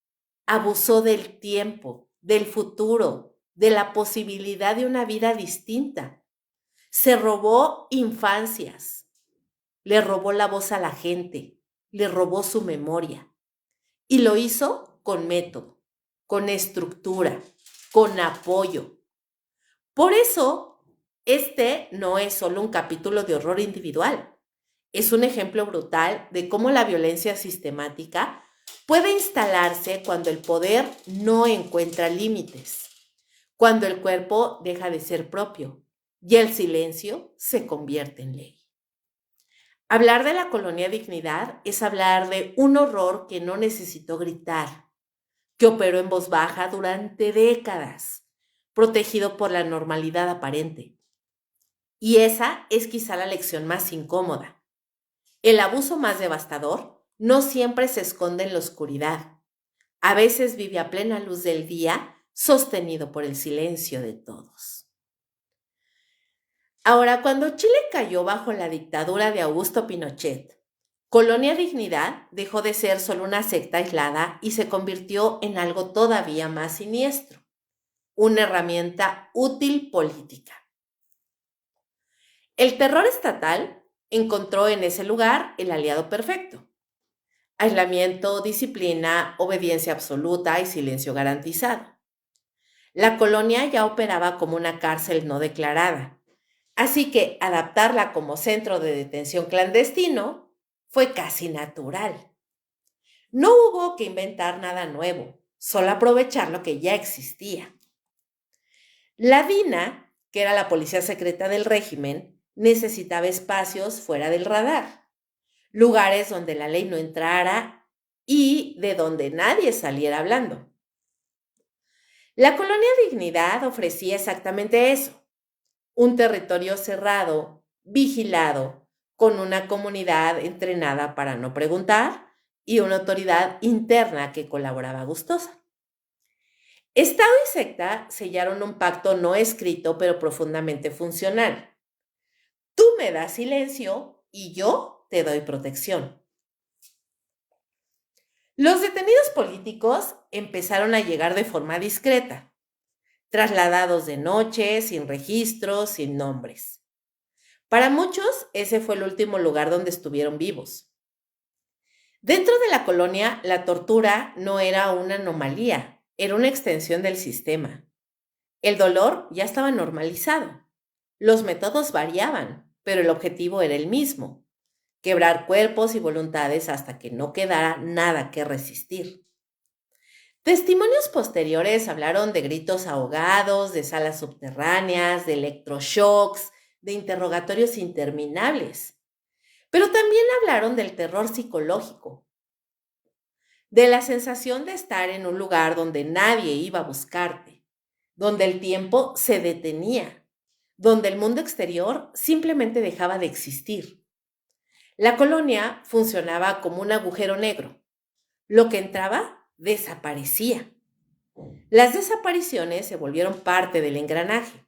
abusó del tiempo, del futuro, de la posibilidad de una vida distinta. Se robó infancias, le robó la voz a la gente, le robó su memoria. Y lo hizo con método, con estructura, con apoyo. Por eso, este no es solo un capítulo de horror individual. Es un ejemplo brutal de cómo la violencia sistemática puede instalarse cuando el poder no encuentra límites, cuando el cuerpo deja de ser propio y el silencio se convierte en ley. Hablar de la colonia Dignidad es hablar de un horror que no necesitó gritar, que operó en voz baja durante décadas, protegido por la normalidad aparente. Y esa es quizá la lección más incómoda. El abuso más devastador no siempre se esconde en la oscuridad. A veces vive a plena luz del día, sostenido por el silencio de todos. Ahora, cuando Chile cayó bajo la dictadura de Augusto Pinochet, Colonia Dignidad dejó de ser solo una secta aislada y se convirtió en algo todavía más siniestro, una herramienta útil política. El terror estatal encontró en ese lugar el aliado perfecto. Aislamiento, disciplina, obediencia absoluta y silencio garantizado. La colonia ya operaba como una cárcel no declarada, así que adaptarla como centro de detención clandestino fue casi natural. No hubo que inventar nada nuevo, solo aprovechar lo que ya existía. La DINA, que era la policía secreta del régimen, necesitaba espacios fuera del radar, lugares donde la ley no entrara y de donde nadie saliera hablando. La colonia Dignidad ofrecía exactamente eso, un territorio cerrado, vigilado, con una comunidad entrenada para no preguntar y una autoridad interna que colaboraba gustosa. Estado y secta sellaron un pacto no escrito pero profundamente funcional. Tú me das silencio y yo te doy protección. Los detenidos políticos empezaron a llegar de forma discreta, trasladados de noche, sin registros, sin nombres. Para muchos, ese fue el último lugar donde estuvieron vivos. Dentro de la colonia, la tortura no era una anomalía, era una extensión del sistema. El dolor ya estaba normalizado. Los métodos variaban, pero el objetivo era el mismo: quebrar cuerpos y voluntades hasta que no quedara nada que resistir. Testimonios posteriores hablaron de gritos ahogados, de salas subterráneas, de electroshocks, de interrogatorios interminables. Pero también hablaron del terror psicológico, de la sensación de estar en un lugar donde nadie iba a buscarte, donde el tiempo se detenía, donde el mundo exterior simplemente dejaba de existir. La colonia funcionaba como un agujero negro. Lo que entraba desaparecía. Las desapariciones se volvieron parte del engranaje.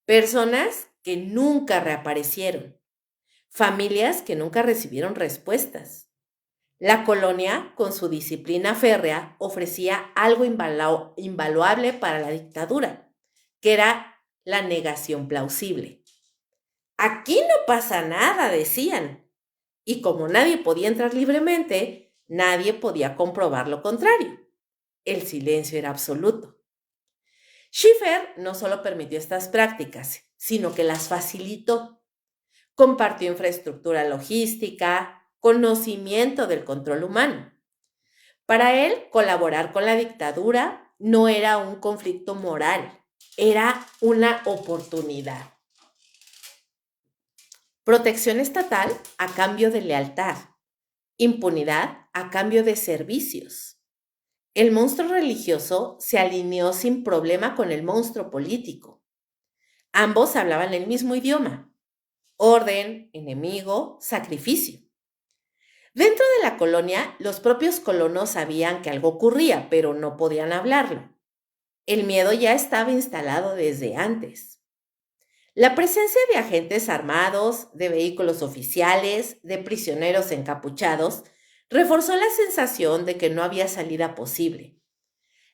Personas que nunca reaparecieron. Familias que nunca recibieron respuestas. La colonia, con su disciplina férrea, ofrecía algo invaluable para la dictadura, que era la negación plausible. Aquí no pasa nada, decían. Y como nadie podía entrar libremente, nadie podía comprobar lo contrario. El silencio era absoluto. Schiffer no solo permitió estas prácticas, sino que las facilitó. Compartió infraestructura logística, conocimiento del control humano. Para él, colaborar con la dictadura no era un conflicto moral, era una oportunidad. Protección estatal a cambio de lealtad. Impunidad a cambio de servicios. El monstruo religioso se alineó sin problema con el monstruo político. Ambos hablaban el mismo idioma: orden, enemigo, sacrificio. Dentro de la colonia, los propios colonos sabían que algo ocurría, pero no podían hablarlo. El miedo ya estaba instalado desde antes. La presencia de agentes armados, de vehículos oficiales, de prisioneros encapuchados, reforzó la sensación de que no había salida posible.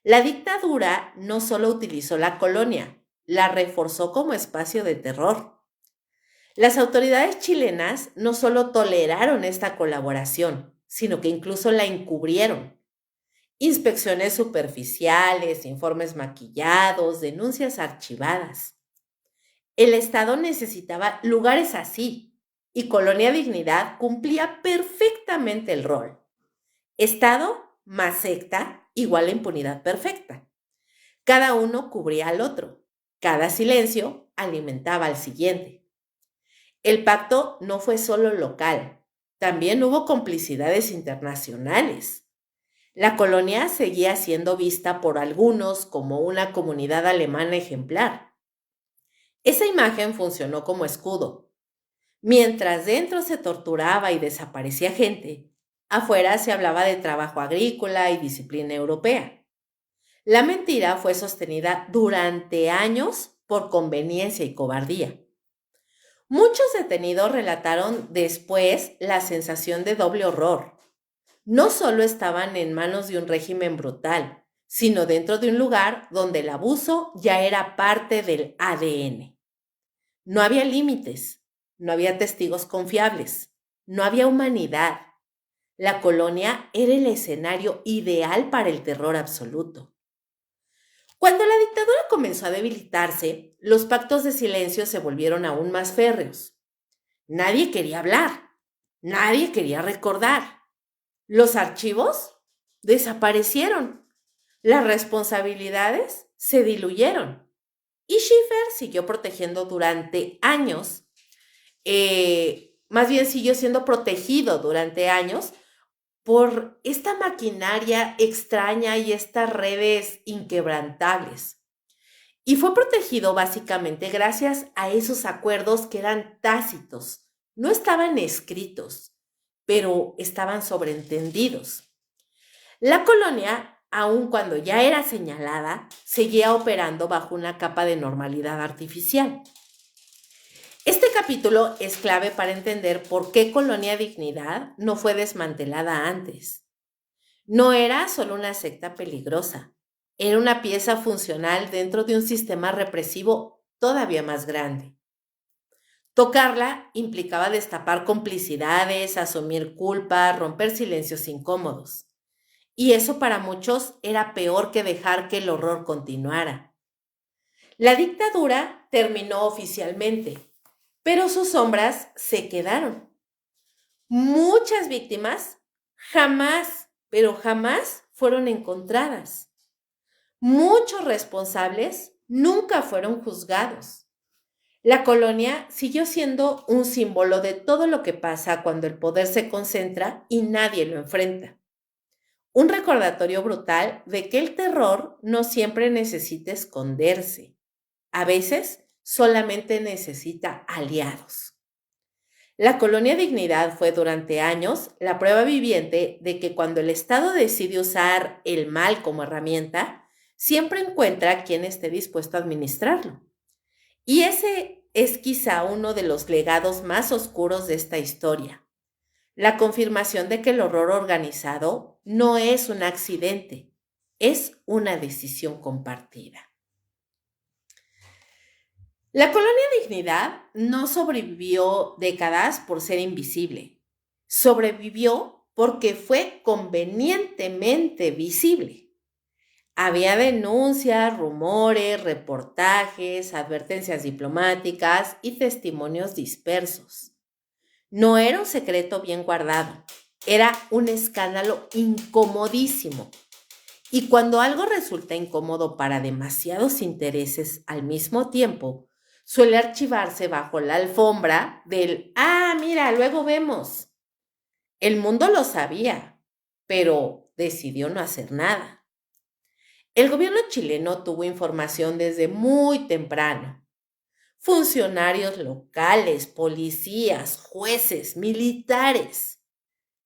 La dictadura no solo utilizó la colonia, la reforzó como espacio de terror. Las autoridades chilenas no solo toleraron esta colaboración, sino que incluso la encubrieron. Inspecciones superficiales, informes maquillados, denuncias archivadas. El Estado necesitaba lugares así, y Colonia Dignidad cumplía perfectamente el rol. Estado más secta igual a impunidad perfecta. Cada uno cubría al otro. Cada silencio alimentaba al siguiente. El pacto no fue solo local, también hubo complicidades internacionales. La colonia seguía siendo vista por algunos como una comunidad alemana ejemplar. Esa imagen funcionó como escudo. Mientras dentro se torturaba y desaparecía gente, afuera se hablaba de trabajo agrícola y disciplina europea. La mentira fue sostenida durante años por conveniencia y cobardía. Muchos detenidos relataron después la sensación de doble horror. No solo estaban en manos de un régimen brutal, sino dentro de un lugar donde el abuso ya era parte del ADN. No había límites, no había testigos confiables, no había humanidad. La colonia era el escenario ideal para el terror absoluto. Cuando la dictadura comenzó a debilitarse, los pactos de silencio se volvieron aún más férreos. Nadie quería hablar, nadie quería recordar. Los archivos desaparecieron, las responsabilidades se diluyeron y Schiffer siguió protegiendo durante años, más bien siguió siendo protegido durante años por esta maquinaria extraña y estas redes inquebrantables. Y fue protegido básicamente gracias a esos acuerdos que eran tácitos, no estaban escritos, pero estaban sobreentendidos. La colonia, aun cuando ya era señalada, seguía operando bajo una capa de normalidad artificial. Este capítulo es clave para entender por qué Colonia Dignidad no fue desmantelada antes. No era solo una secta peligrosa, era una pieza funcional dentro de un sistema represivo todavía más grande. Tocarla implicaba destapar complicidades, asumir culpa, romper silencios incómodos. Y eso para muchos era peor que dejar que el horror continuara. La dictadura terminó oficialmente, pero sus sombras se quedaron. Muchas víctimas jamás, pero jamás fueron encontradas. Muchos responsables nunca fueron juzgados. La colonia siguió siendo un símbolo de todo lo que pasa cuando el poder se concentra y nadie lo enfrenta. Un recordatorio brutal de que el terror no siempre necesita esconderse. A veces solamente necesita aliados. La colonia Dignidad fue durante años la prueba viviente de que cuando el Estado decide usar el mal como herramienta, siempre encuentra quien esté dispuesto a administrarlo. Y ese es quizá uno de los legados más oscuros de esta historia. La confirmación de que el horror organizado no es un accidente, es una decisión compartida. La colonia Dignidad no sobrevivió décadas por ser invisible. Sobrevivió porque fue convenientemente visible. Había denuncias, rumores, reportajes, advertencias diplomáticas y testimonios dispersos. No era un secreto bien guardado, era un escándalo incomodísimo. Y cuando algo resulta incómodo para demasiados intereses al mismo tiempo, suele archivarse bajo la alfombra del, mira, luego vemos. El mundo lo sabía, pero decidió no hacer nada. El gobierno chileno tuvo información desde muy temprano. Funcionarios locales, policías, jueces, militares.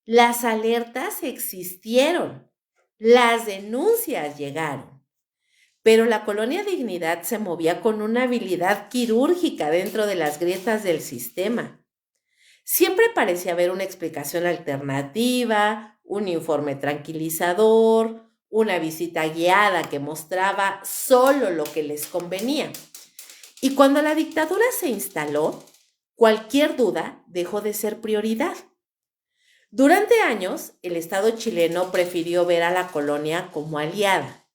Las alertas existieron, las denuncias llegaron, pero la colonia Dignidad se movía con una habilidad quirúrgica dentro de las grietas del sistema. Siempre parecía haber una explicación alternativa, un informe tranquilizador, una visita guiada que mostraba solo lo que les convenía. Y cuando la dictadura se instaló, cualquier duda dejó de ser prioridad. Durante años, el Estado chileno prefirió ver a la colonia como aliada,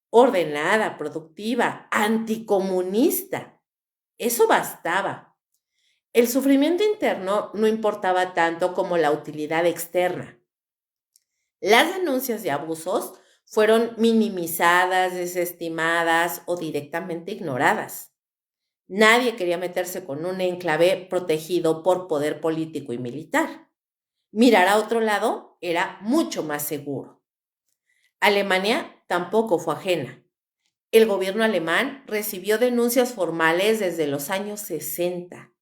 ordenada, productiva, anticomunista. Eso bastaba. El sufrimiento interno no importaba tanto como la utilidad externa. Las denuncias de abusos fueron minimizadas, desestimadas o directamente ignoradas. Nadie quería meterse con un enclave protegido por poder político y militar. Mirar a otro lado era mucho más seguro. Alemania tampoco fue ajena. El gobierno alemán recibió denuncias formales desde los años 60.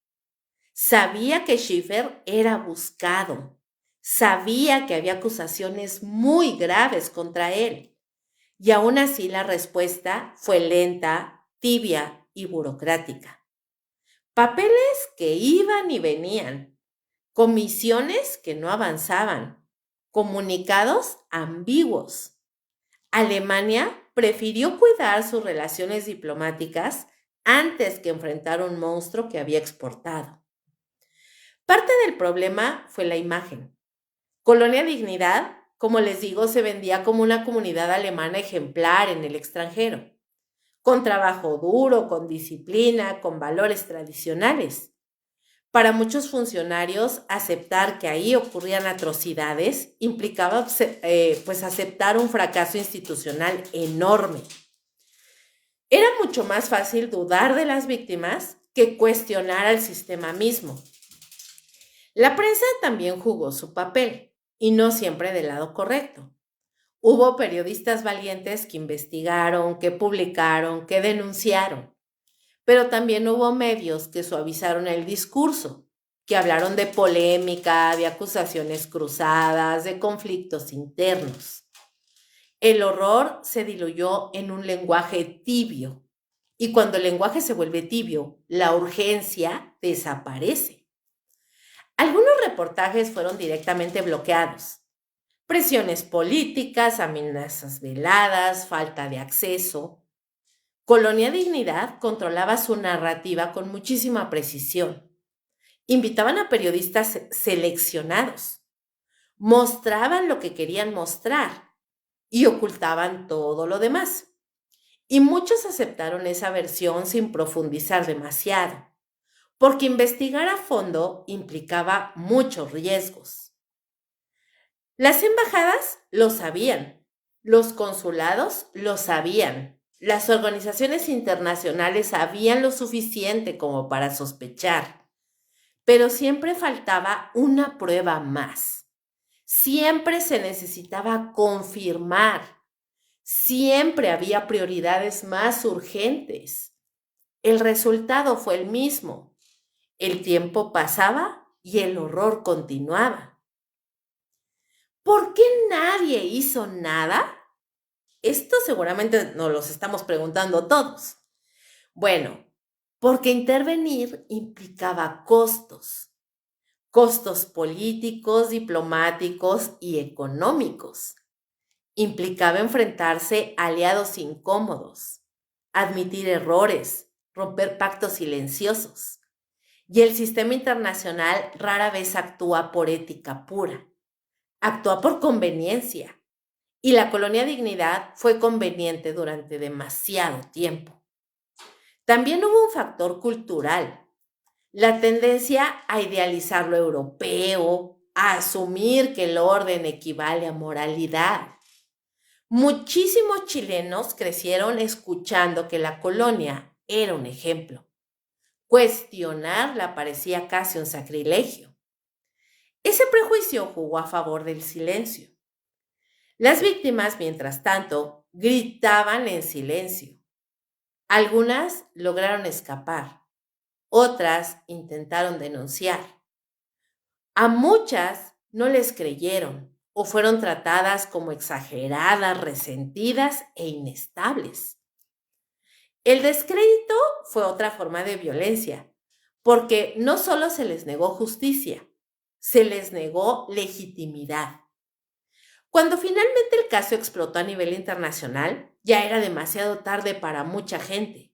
Sabía que Schiffer era buscado. Sabía que había acusaciones muy graves contra él. Y aún así la respuesta fue lenta, tibia y burocrática. Papeles que iban y venían. Comisiones que no avanzaban. Comunicados ambiguos. Alemania prefirió cuidar sus relaciones diplomáticas antes que enfrentar un monstruo que había exportado. Parte del problema fue la imagen. Colonia Dignidad, como les digo, se vendía como una comunidad alemana ejemplar en el extranjero, con trabajo duro, con disciplina, con valores tradicionales. Para muchos funcionarios, aceptar que ahí ocurrían atrocidades implicaba aceptar un fracaso institucional enorme. Era mucho más fácil dudar de las víctimas que cuestionar al sistema mismo. La prensa también jugó su papel, y no siempre del lado correcto. Hubo periodistas valientes que investigaron, que publicaron, que denunciaron. Pero también hubo medios que suavizaron el discurso, que hablaron de polémica, de acusaciones cruzadas, de conflictos internos. El horror se diluyó en un lenguaje tibio, y cuando el lenguaje se vuelve tibio, la urgencia desaparece. Algunos reportajes fueron directamente bloqueados. Presiones políticas, amenazas veladas, falta de acceso. Colonia Dignidad controlaba su narrativa con muchísima precisión. Invitaban a periodistas seleccionados, mostraban lo que querían mostrar y ocultaban todo lo demás. Y muchos aceptaron esa versión sin profundizar demasiado, porque investigar a fondo implicaba muchos riesgos. Las embajadas lo sabían, los consulados lo sabían. Las organizaciones internacionales sabían lo suficiente como para sospechar, pero siempre faltaba una prueba más. Siempre se necesitaba confirmar, siempre había prioridades más urgentes. El resultado fue el mismo. El tiempo pasaba y el horror continuaba. ¿Por qué nadie hizo nada? Esto seguramente nos lo estamos preguntando todos. Bueno, porque intervenir implicaba costos políticos, diplomáticos y económicos. Implicaba enfrentarse a aliados incómodos, admitir errores, romper pactos silenciosos. Y el sistema internacional rara vez actúa por ética pura, actúa por conveniencia. Y la colonia Dignidad fue conveniente durante demasiado tiempo. También hubo un factor cultural, la tendencia a idealizar lo europeo, a asumir que el orden equivale a moralidad. Muchísimos chilenos crecieron escuchando que la colonia era un ejemplo. Cuestionarla parecía casi un sacrilegio. Ese prejuicio jugó a favor del silencio. Las víctimas, mientras tanto, gritaban en silencio. Algunas lograron escapar, otras intentaron denunciar. A muchas no les creyeron o fueron tratadas como exageradas, resentidas e inestables. El descrédito fue otra forma de violencia, porque no solo se les negó justicia, se les negó legitimidad. Cuando finalmente el caso explotó a nivel internacional, ya era demasiado tarde para mucha gente.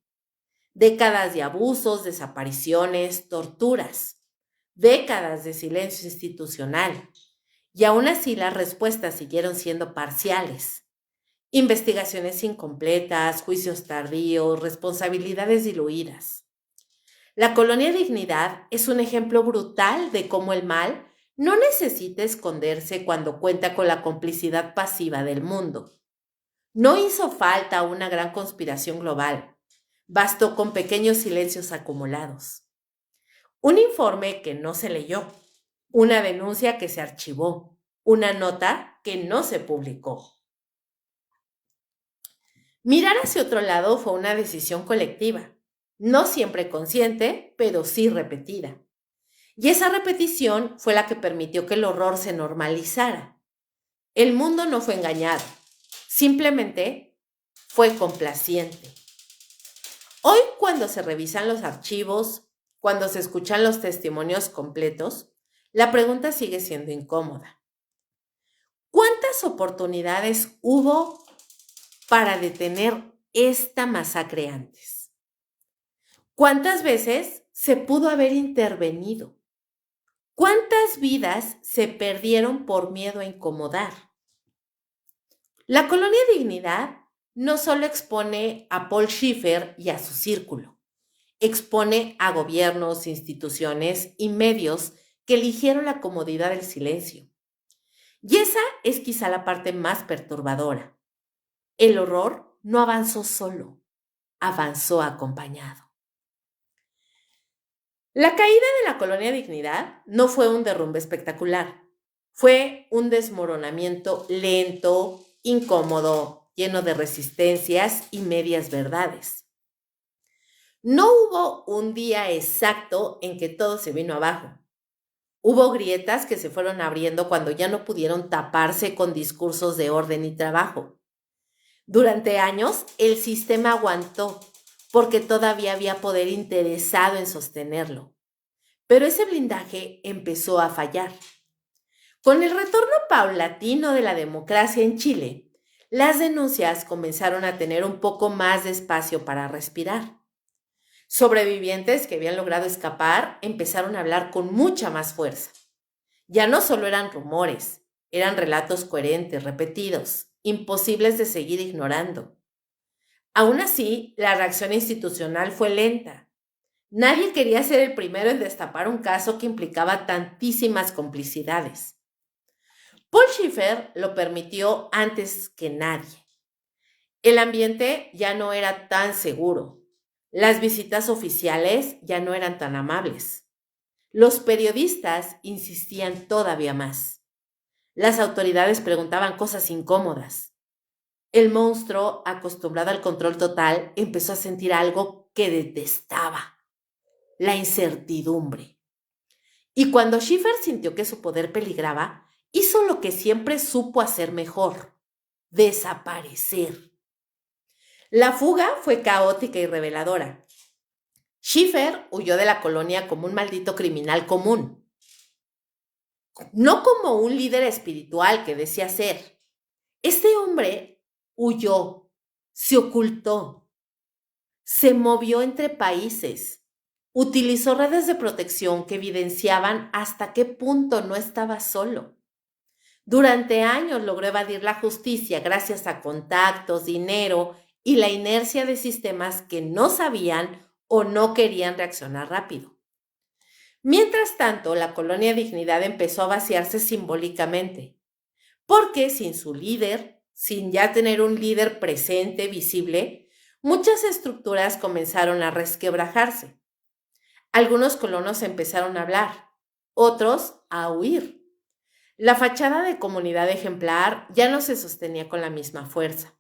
Décadas de abusos, desapariciones, torturas, décadas de silencio institucional. Y aún así las respuestas siguieron siendo parciales. Investigaciones incompletas, juicios tardíos, responsabilidades diluidas. La colonia Dignidad es un ejemplo brutal de cómo el mal no necesita esconderse cuando cuenta con la complicidad pasiva del mundo. No hizo falta una gran conspiración global. Bastó con pequeños silencios acumulados. Un informe que no se leyó, una denuncia que se archivó, una nota que no se publicó. Mirar hacia otro lado fue una decisión colectiva, no siempre consciente, pero sí repetida. Y esa repetición fue la que permitió que el horror se normalizara. El mundo no fue engañado, simplemente fue complaciente. Hoy, cuando se revisan los archivos, cuando se escuchan los testimonios completos, la pregunta sigue siendo incómoda. ¿Cuántas oportunidades hubo para detener esta masacre antes? ¿Cuántas veces se pudo haber intervenido? ¿Cuántas vidas se perdieron por miedo a incomodar? La colonia Dignidad no solo expone a Paul Schiffer y a su círculo, expone a gobiernos, instituciones y medios que eligieron la comodidad del silencio. Y esa es quizá la parte más perturbadora. El horror no avanzó solo, avanzó acompañado. La caída de la colonia Dignidad no fue un derrumbe espectacular, fue un desmoronamiento lento, incómodo, lleno de resistencias y medias verdades. No hubo un día exacto en que todo se vino abajo. Hubo grietas que se fueron abriendo cuando ya no pudieron taparse con discursos de orden y trabajo. Durante años, el sistema aguantó porque todavía había poder interesado en sostenerlo. Pero ese blindaje empezó a fallar. Con el retorno paulatino de la democracia en Chile, las denuncias comenzaron a tener un poco más de espacio para respirar. Sobrevivientes que habían logrado escapar empezaron a hablar con mucha más fuerza. Ya no solo eran rumores, eran relatos coherentes, repetidos, imposibles de seguir ignorando. Aún así, la reacción institucional fue lenta. Nadie quería ser el primero en destapar un caso que implicaba tantísimas complicidades. Paul Schiffer lo permitió antes que nadie. El ambiente ya no era tan seguro. Las visitas oficiales ya no eran tan amables. Los periodistas insistían todavía más. Las autoridades preguntaban cosas incómodas. El monstruo, acostumbrado al control total, empezó a sentir algo que detestaba: la incertidumbre. Y cuando Schiffer sintió que su poder peligraba, hizo lo que siempre supo hacer mejor: desaparecer. La fuga fue caótica y reveladora. Schiffer huyó de la colonia como un maldito criminal común, no como un líder espiritual que decía ser. Este hombre huyó, se ocultó, se movió entre países, utilizó redes de protección que evidenciaban hasta qué punto no estaba solo. Durante años logró evadir la justicia gracias a contactos, dinero y la inercia de sistemas que no sabían o no querían reaccionar rápido. Mientras tanto, la colonia Dignidad empezó a vaciarse simbólicamente, porque sin su líder, sin ya tener un líder presente, visible, muchas estructuras comenzaron a resquebrajarse. Algunos colonos empezaron a hablar, otros a huir. La fachada de comunidad ejemplar ya no se sostenía con la misma fuerza.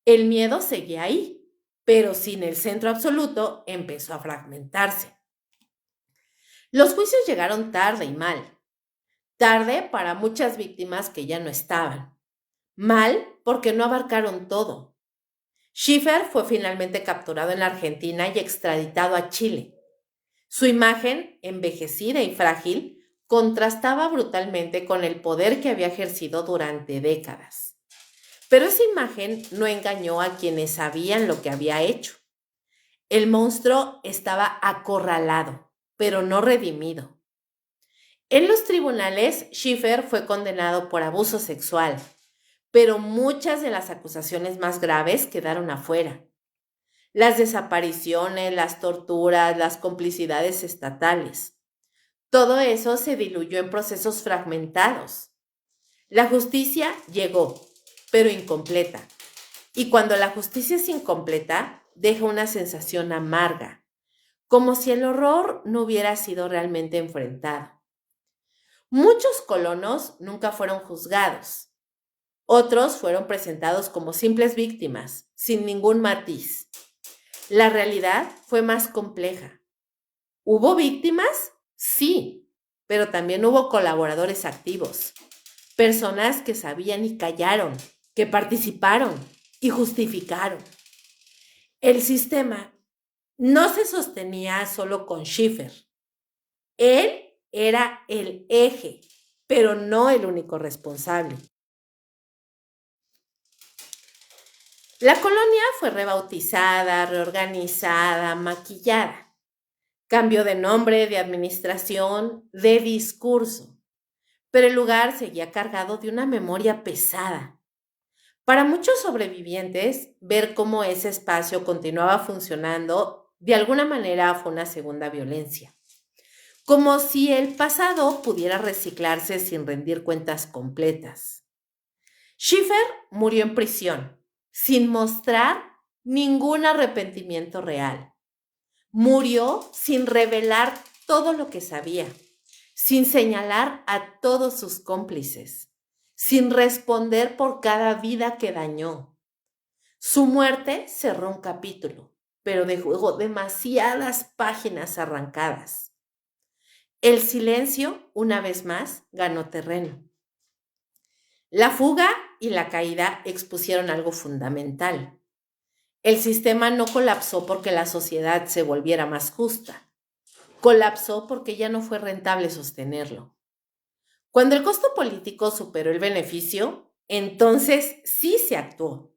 El miedo seguía ahí, pero sin el centro absoluto empezó a fragmentarse. Los juicios llegaron tarde y mal. Tarde para muchas víctimas que ya no estaban. Mal porque no abarcaron todo. Schiffer fue finalmente capturado en la Argentina y extraditado a Chile. Su imagen, envejecida y frágil, contrastaba brutalmente con el poder que había ejercido durante décadas. Pero esa imagen no engañó a quienes sabían lo que había hecho. El monstruo estaba acorralado, pero no redimido. En los tribunales, Schiffer fue condenado por abuso sexual, pero muchas de las acusaciones más graves quedaron afuera. Las desapariciones, las torturas, las complicidades estatales. Todo eso se diluyó en procesos fragmentados. La justicia llegó, pero incompleta. Y cuando la justicia es incompleta, deja una sensación amarga, como si el horror no hubiera sido realmente enfrentado. Muchos colonos nunca fueron juzgados. Otros fueron presentados como simples víctimas, sin ningún matiz. La realidad fue más compleja. ¿Hubo víctimas? Sí, pero también hubo colaboradores activos, personas que sabían y callaron, que participaron y justificaron. El sistema no se sostenía solo con Schiffer. Él era el eje, pero no el único responsable. La colonia fue rebautizada, reorganizada, maquillada. Cambió de nombre, de administración, de discurso, pero el lugar seguía cargado de una memoria pesada. Para muchos sobrevivientes, ver cómo ese espacio continuaba funcionando de alguna manera fue una segunda violencia, como si el pasado pudiera reciclarse sin rendir cuentas completas. Schiffer murió en prisión, sin mostrar ningún arrepentimiento real. Murió sin revelar todo lo que sabía, sin señalar a todos sus cómplices, sin responder por cada vida que dañó. Su muerte cerró un capítulo, pero dejó demasiadas páginas arrancadas. El silencio, una vez más, ganó terreno. La fuga y la caída expusieron algo fundamental. El sistema no colapsó porque la sociedad se volviera más justa. Colapsó porque ya no fue rentable sostenerlo. Cuando el costo político superó el beneficio, entonces sí se actuó.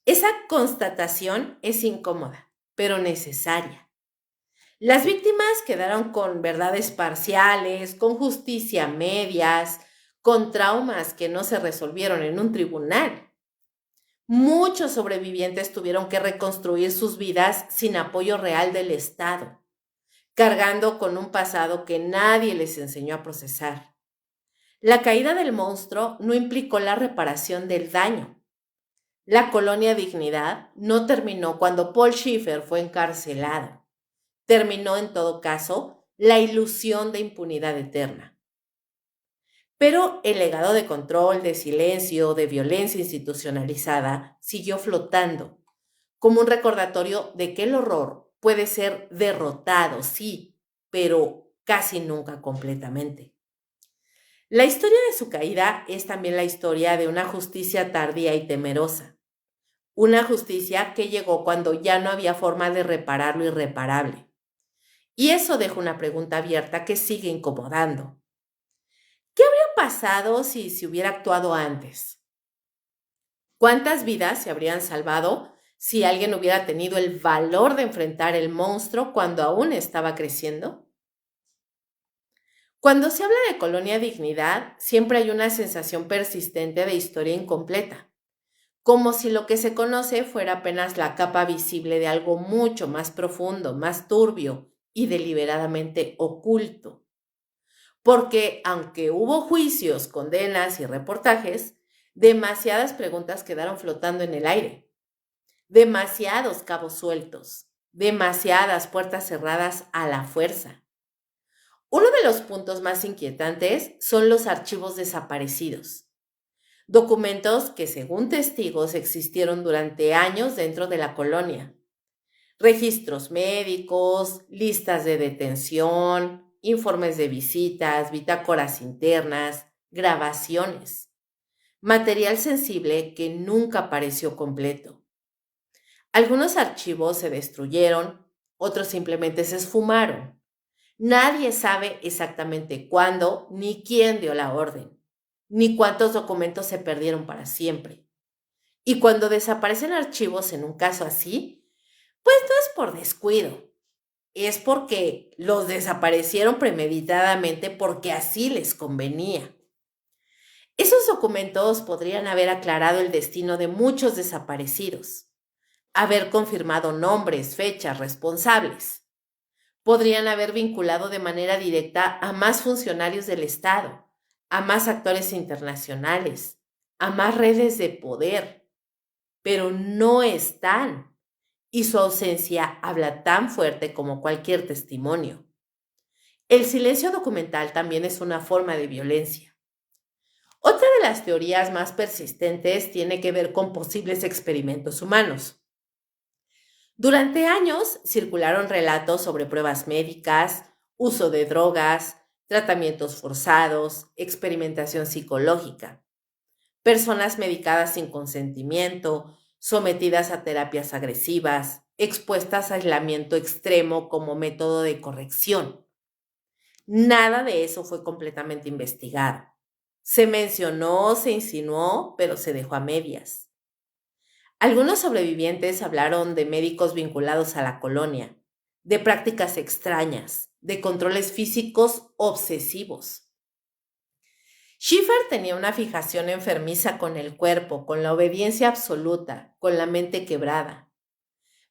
Esa constatación es incómoda, pero necesaria. Las víctimas quedaron con verdades parciales, con justicia a medias, con traumas que no se resolvieron en un tribunal. Muchos sobrevivientes tuvieron que reconstruir sus vidas sin apoyo real del Estado, cargando con un pasado que nadie les enseñó a procesar. La caída del monstruo no implicó la reparación del daño. La colonia Dignidad no terminó cuando Paul Schiffer fue encarcelado. Terminó, en todo caso, la ilusión de impunidad eterna. Pero el legado de control, de silencio, de violencia institucionalizada siguió flotando, como un recordatorio de que el horror puede ser derrotado, sí, pero casi nunca completamente. La historia de su caída es también la historia de una justicia tardía y temerosa, una justicia que llegó cuando ya no había forma de reparar lo irreparable. Y eso deja una pregunta abierta que sigue incomodando. ¿Qué habría pasado si se hubiera actuado antes? ¿Cuántas vidas se habrían salvado si alguien hubiera tenido el valor de enfrentar el monstruo cuando aún estaba creciendo? Cuando se habla de Colonia Dignidad, siempre hay una sensación persistente de historia incompleta, como si lo que se conoce fuera apenas la capa visible de algo mucho más profundo, más turbio y deliberadamente oculto. Porque aunque hubo juicios, condenas y reportajes, demasiadas preguntas quedaron flotando en el aire, demasiados cabos sueltos, demasiadas puertas cerradas a la fuerza. Uno de los puntos más inquietantes son los archivos desaparecidos, documentos que según testigos existieron durante años dentro de la colonia. Registros médicos, listas de detención, informes de visitas, bitácoras internas, grabaciones. Material sensible que nunca apareció completo. Algunos archivos se destruyeron, otros simplemente se esfumaron. Nadie sabe exactamente cuándo ni quién dio la orden, ni cuántos documentos se perdieron para siempre. Y cuando desaparecen archivos en un caso así, pues no es por descuido, es porque los desaparecieron premeditadamente porque así les convenía. Esos documentos podrían haber aclarado el destino de muchos desaparecidos, haber confirmado nombres, fechas, responsables. Podrían haber vinculado de manera directa a más funcionarios del Estado, a más actores internacionales, a más redes de poder, pero no están, y su ausencia habla tan fuerte como cualquier testimonio. El silencio documental también es una forma de violencia. Otra de las teorías más persistentes tiene que ver con posibles experimentos humanos. Durante años circularon relatos sobre pruebas médicas, uso de drogas, tratamientos forzados, experimentación psicológica, personas medicadas sin consentimiento, sometidas a terapias agresivas, expuestas a aislamiento extremo como método de corrección. Nada de eso fue completamente investigado. Se mencionó, se insinuó, pero se dejó a medias. Algunos sobrevivientes hablaron de médicos vinculados a la colonia, de prácticas extrañas, de controles físicos obsesivos. Schiffer tenía una fijación enfermiza con el cuerpo, con la obediencia absoluta, con la mente quebrada.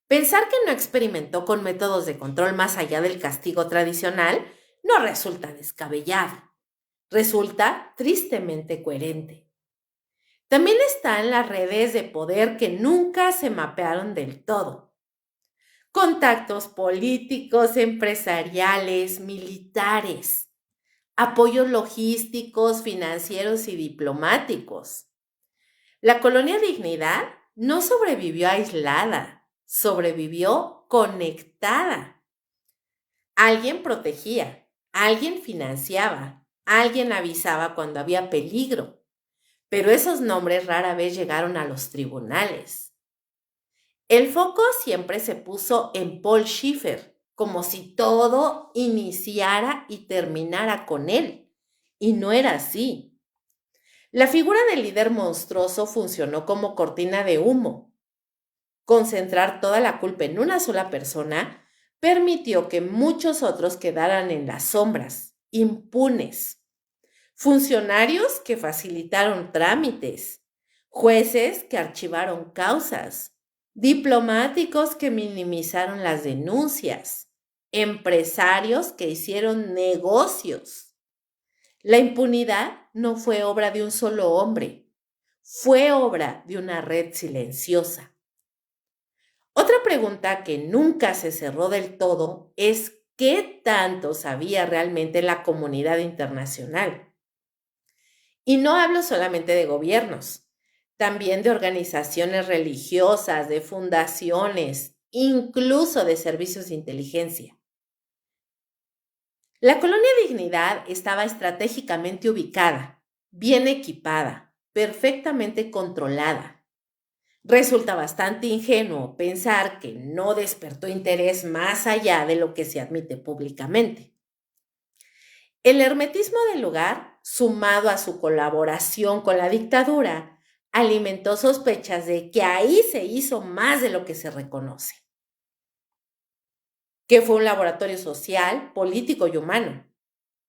Pensar que no experimentó con métodos de control más allá del castigo tradicional no resulta descabellado, resulta tristemente coherente. También están las redes de poder que nunca se mapearon del todo. Contactos políticos, empresariales, militares, apoyos logísticos, financieros y diplomáticos. La colonia Dignidad no sobrevivió aislada, sobrevivió conectada. Alguien protegía, alguien financiaba, alguien avisaba cuando había peligro, pero esos nombres rara vez llegaron a los tribunales. El foco siempre se puso en Paul Schiffer, como si todo iniciara y terminara con él, y no era así. La figura del líder monstruoso funcionó como cortina de humo. Concentrar toda la culpa en una sola persona permitió que muchos otros quedaran en las sombras, impunes. Funcionarios que facilitaron trámites, jueces que archivaron causas, diplomáticos que minimizaron las denuncias, empresarios que hicieron negocios. La impunidad no fue obra de un solo hombre, fue obra de una red silenciosa. Otra pregunta que nunca se cerró del todo es ¿qué tanto sabía realmente la comunidad internacional? Y no hablo solamente de gobiernos, también de organizaciones religiosas, de fundaciones, incluso de servicios de inteligencia. La colonia Dignidad estaba estratégicamente ubicada, bien equipada, perfectamente controlada. Resulta bastante ingenuo pensar que no despertó interés más allá de lo que se admite públicamente. El hermetismo del lugar, sumado a su colaboración con la dictadura, alimentó sospechas de que ahí se hizo más de lo que se reconoce, que fue un laboratorio social, político y humano,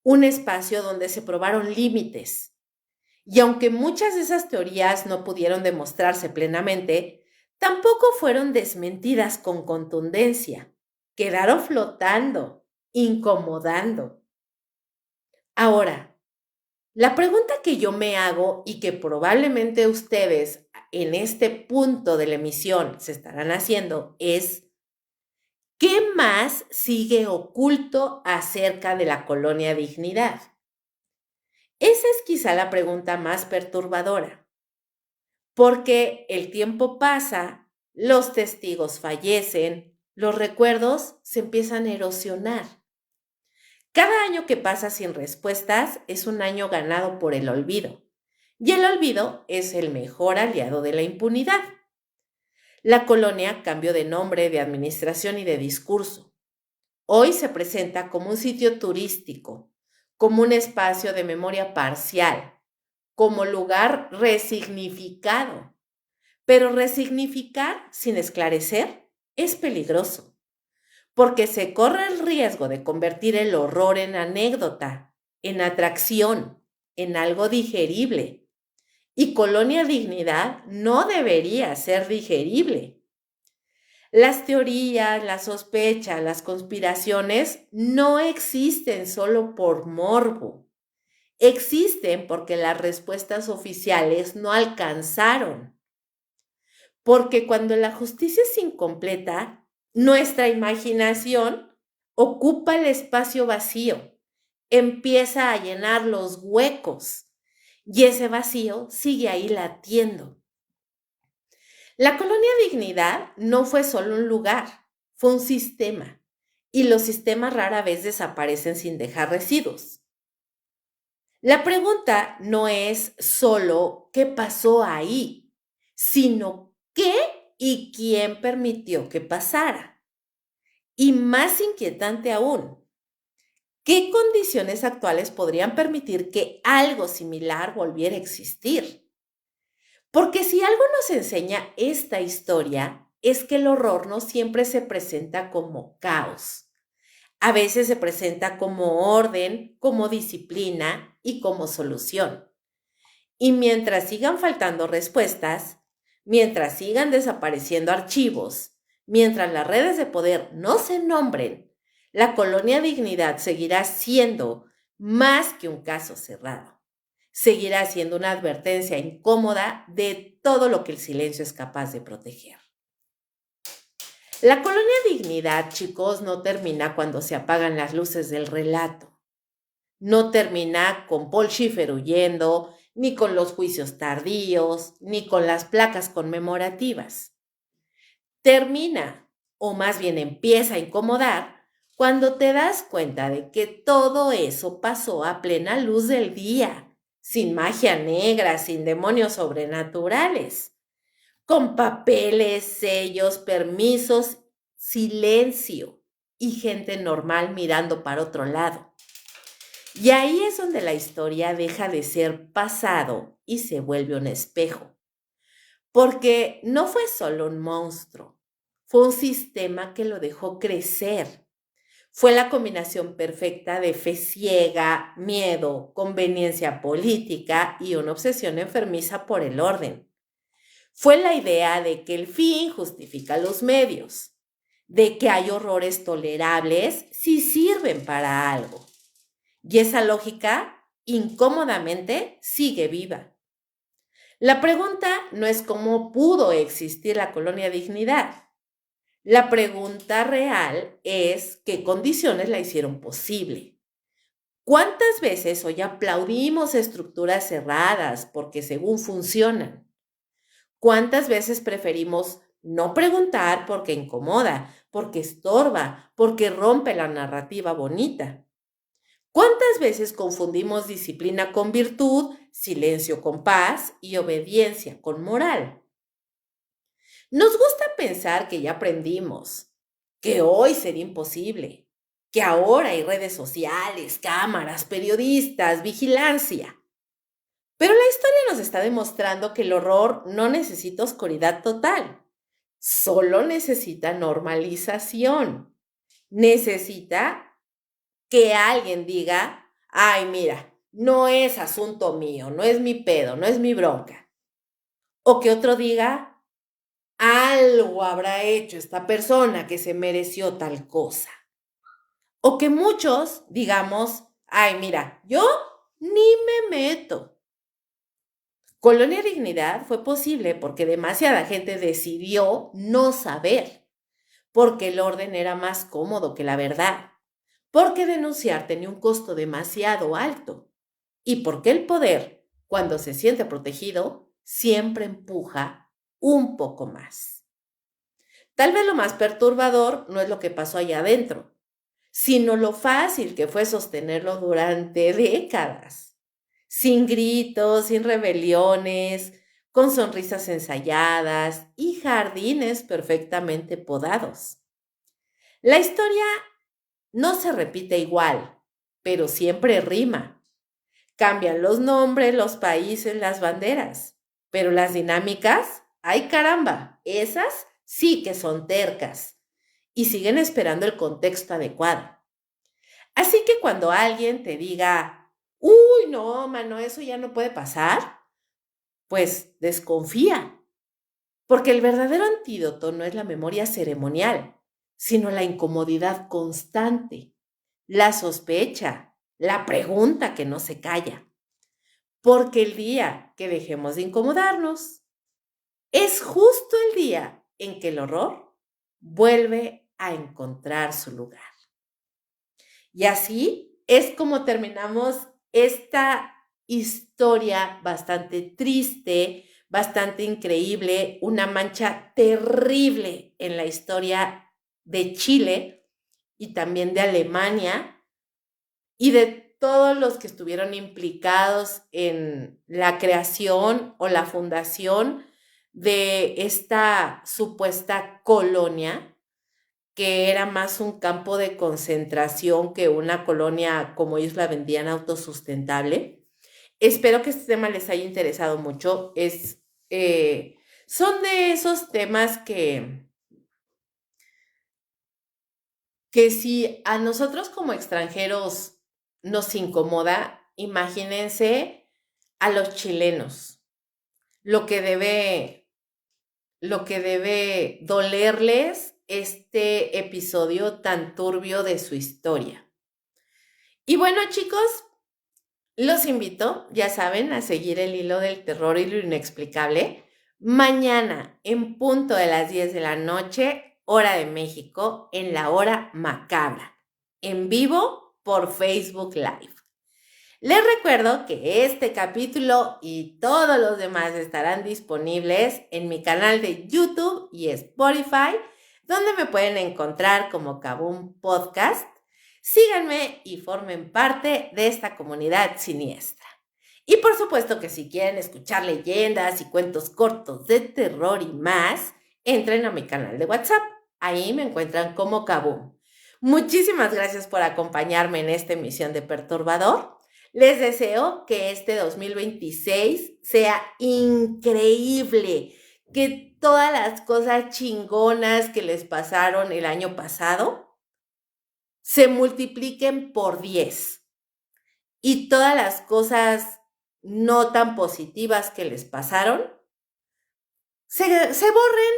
un espacio donde se probaron límites. Y aunque muchas de esas teorías no pudieron demostrarse plenamente, tampoco fueron desmentidas con contundencia. Quedaron flotando, incomodando. Ahora, la pregunta que yo me hago y que probablemente ustedes en este punto de la emisión se estarán haciendo es, ¿qué más sigue oculto acerca de la colonia Dignidad? Esa es quizá la pregunta más perturbadora, porque el tiempo pasa, los testigos fallecen, los recuerdos se empiezan a erosionar. Cada año que pasa sin respuestas es un año ganado por el olvido, y el olvido es el mejor aliado de la impunidad. La colonia cambió de nombre, de administración y de discurso. Hoy se presenta como un sitio turístico, como un espacio de memoria parcial, como lugar resignificado. Pero resignificar sin esclarecer es peligroso, porque se corre el riesgo de convertir el horror en anécdota, en atracción, en algo digerible. Y Colonia Dignidad no debería ser digerible. Las teorías, las sospechas, las conspiraciones no existen solo por morbo. Existen porque las respuestas oficiales no alcanzaron. Porque cuando la justicia es incompleta, nuestra imaginación ocupa el espacio vacío, empieza a llenar los huecos y ese vacío sigue ahí latiendo. La colonia Dignidad no fue solo un lugar, fue un sistema y los sistemas rara vez desaparecen sin dejar residuos. La pregunta no es solo qué pasó ahí, sino qué y quién permitió que pasara. Y más inquietante aún, ¿qué condiciones actuales podrían permitir que algo similar volviera a existir? Porque si algo nos enseña esta historia, es que el horror no siempre se presenta como caos. A veces se presenta como orden, como disciplina y como solución. Y mientras sigan faltando respuestas, mientras sigan desapareciendo archivos, mientras las redes de poder no se nombren, la colonia Dignidad seguirá siendo más que un caso cerrado. Seguirá siendo una advertencia incómoda de todo lo que el silencio es capaz de proteger. La colonia Dignidad, chicos, no termina cuando se apagan las luces del relato. No termina con Paul Schiffer huyendo, ni con los juicios tardíos, ni con las placas conmemorativas. Termina, o más bien empieza a incomodar, cuando te das cuenta de que todo eso pasó a plena luz del día, sin magia negra, sin demonios sobrenaturales, con papeles, sellos, permisos, silencio y gente normal mirando para otro lado. Y ahí es donde la historia deja de ser pasado y se vuelve un espejo. Porque no fue solo un monstruo, fue un sistema que lo dejó crecer. Fue la combinación perfecta de fe ciega, miedo, conveniencia política y una obsesión enfermiza por el orden. Fue la idea de que el fin justifica los medios, de que hay horrores tolerables si sirven para algo. Y esa lógica, incómodamente, sigue viva. La pregunta no es cómo pudo existir la colonia Dignidad. La pregunta real es qué condiciones la hicieron posible. ¿Cuántas veces hoy aplaudimos estructuras cerradas porque según funcionan? ¿Cuántas veces preferimos no preguntar porque incomoda, porque estorba, porque rompe la narrativa bonita? ¿Cuántas veces confundimos disciplina con virtud, silencio con paz y obediencia con moral? Nos gusta pensar que ya aprendimos, que hoy sería imposible, que ahora hay redes sociales, cámaras, periodistas, vigilancia. Pero la historia nos está demostrando que el horror no necesita oscuridad total, solo necesita normalización. Necesita que alguien diga, ay, mira, no es asunto mío, no es mi pedo, no es mi bronca. O que otro diga, algo habrá hecho esta persona que se mereció tal cosa. O que muchos digamos, ay, mira, yo ni me meto. Colonia Dignidad fue posible porque demasiada gente decidió no saber, porque el orden era más cómodo que la verdad, porque denunciar tenía un costo demasiado alto y porque el poder, cuando se siente protegido, siempre empuja un poco más. Tal vez lo más perturbador no es lo que pasó allá adentro, sino lo fácil que fue sostenerlo durante décadas, sin gritos, sin rebeliones, con sonrisas ensayadas y jardines perfectamente podados. La historia no se repite igual, pero siempre rima. Cambian los nombres, los países, las banderas, pero las dinámicas, ay caramba, esas sí que son tercas y siguen esperando el contexto adecuado. Así que cuando alguien te diga, uy, no, mano, eso ya no puede pasar, pues desconfía, porque el verdadero antídoto no es la memoria ceremonial, sino la incomodidad constante, la sospecha, la pregunta que no se calla. Porque el día que dejemos de incomodarnos es justo el día en que el horror vuelve a encontrar su lugar. Y así es como terminamos esta historia bastante triste, bastante increíble, una mancha terrible en la historia de Chile y también de Alemania y de todos los que estuvieron implicados en la creación o la fundación de esta supuesta colonia que era más un campo de concentración que una colonia, como ellos la vendían, autosustentable. Espero que este tema les haya interesado mucho. Son de esos temas que si a nosotros como extranjeros nos incomoda, imagínense a los chilenos, lo que debe, lo que debe dolerles este episodio tan turbio de su historia. Y bueno, chicos, los invito, ya saben, a seguir el hilo del terror y lo inexplicable. Mañana, en punto de las 10 de la noche, hora de México, en la hora macabra, en vivo por Facebook Live. Les recuerdo que este capítulo y todos los demás estarán disponibles en mi canal de YouTube y Spotify, donde me pueden encontrar como Kabum Podcast. Síganme y formen parte de esta comunidad siniestra. Y por supuesto que si quieren escuchar leyendas y cuentos cortos de terror y más, entren a mi canal de WhatsApp. Ahí me encuentran como Kabum. Muchísimas gracias por acompañarme en esta emisión de Perturbador. Les deseo que este 2026 sea increíble, que todas las cosas chingonas que les pasaron el año pasado se multipliquen por 10 y todas las cosas no tan positivas que les pasaron se borren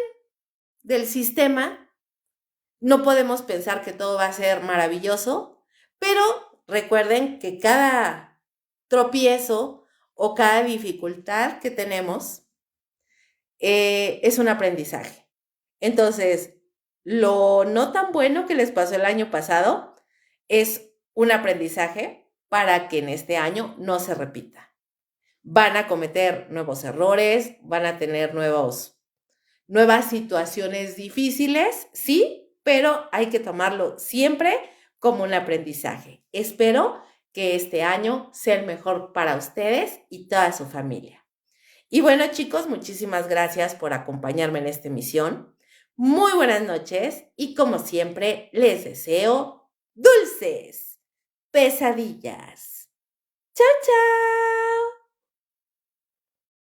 del sistema. No podemos pensar que todo va a ser maravilloso, pero recuerden que cada tropiezo o cada dificultad que tenemos es un aprendizaje. Entonces, lo no tan bueno que les pasó el año pasado es un aprendizaje para que en este año no se repita. Van a cometer nuevos errores, van a tener nuevas situaciones difíciles, sí, pero hay que tomarlo siempre como un aprendizaje. Espero que este año sea el mejor para ustedes y toda su familia. Y bueno, chicos, muchísimas gracias por acompañarme en esta emisión. Muy buenas noches y como siempre les deseo dulces pesadillas. ¡Chao, chao!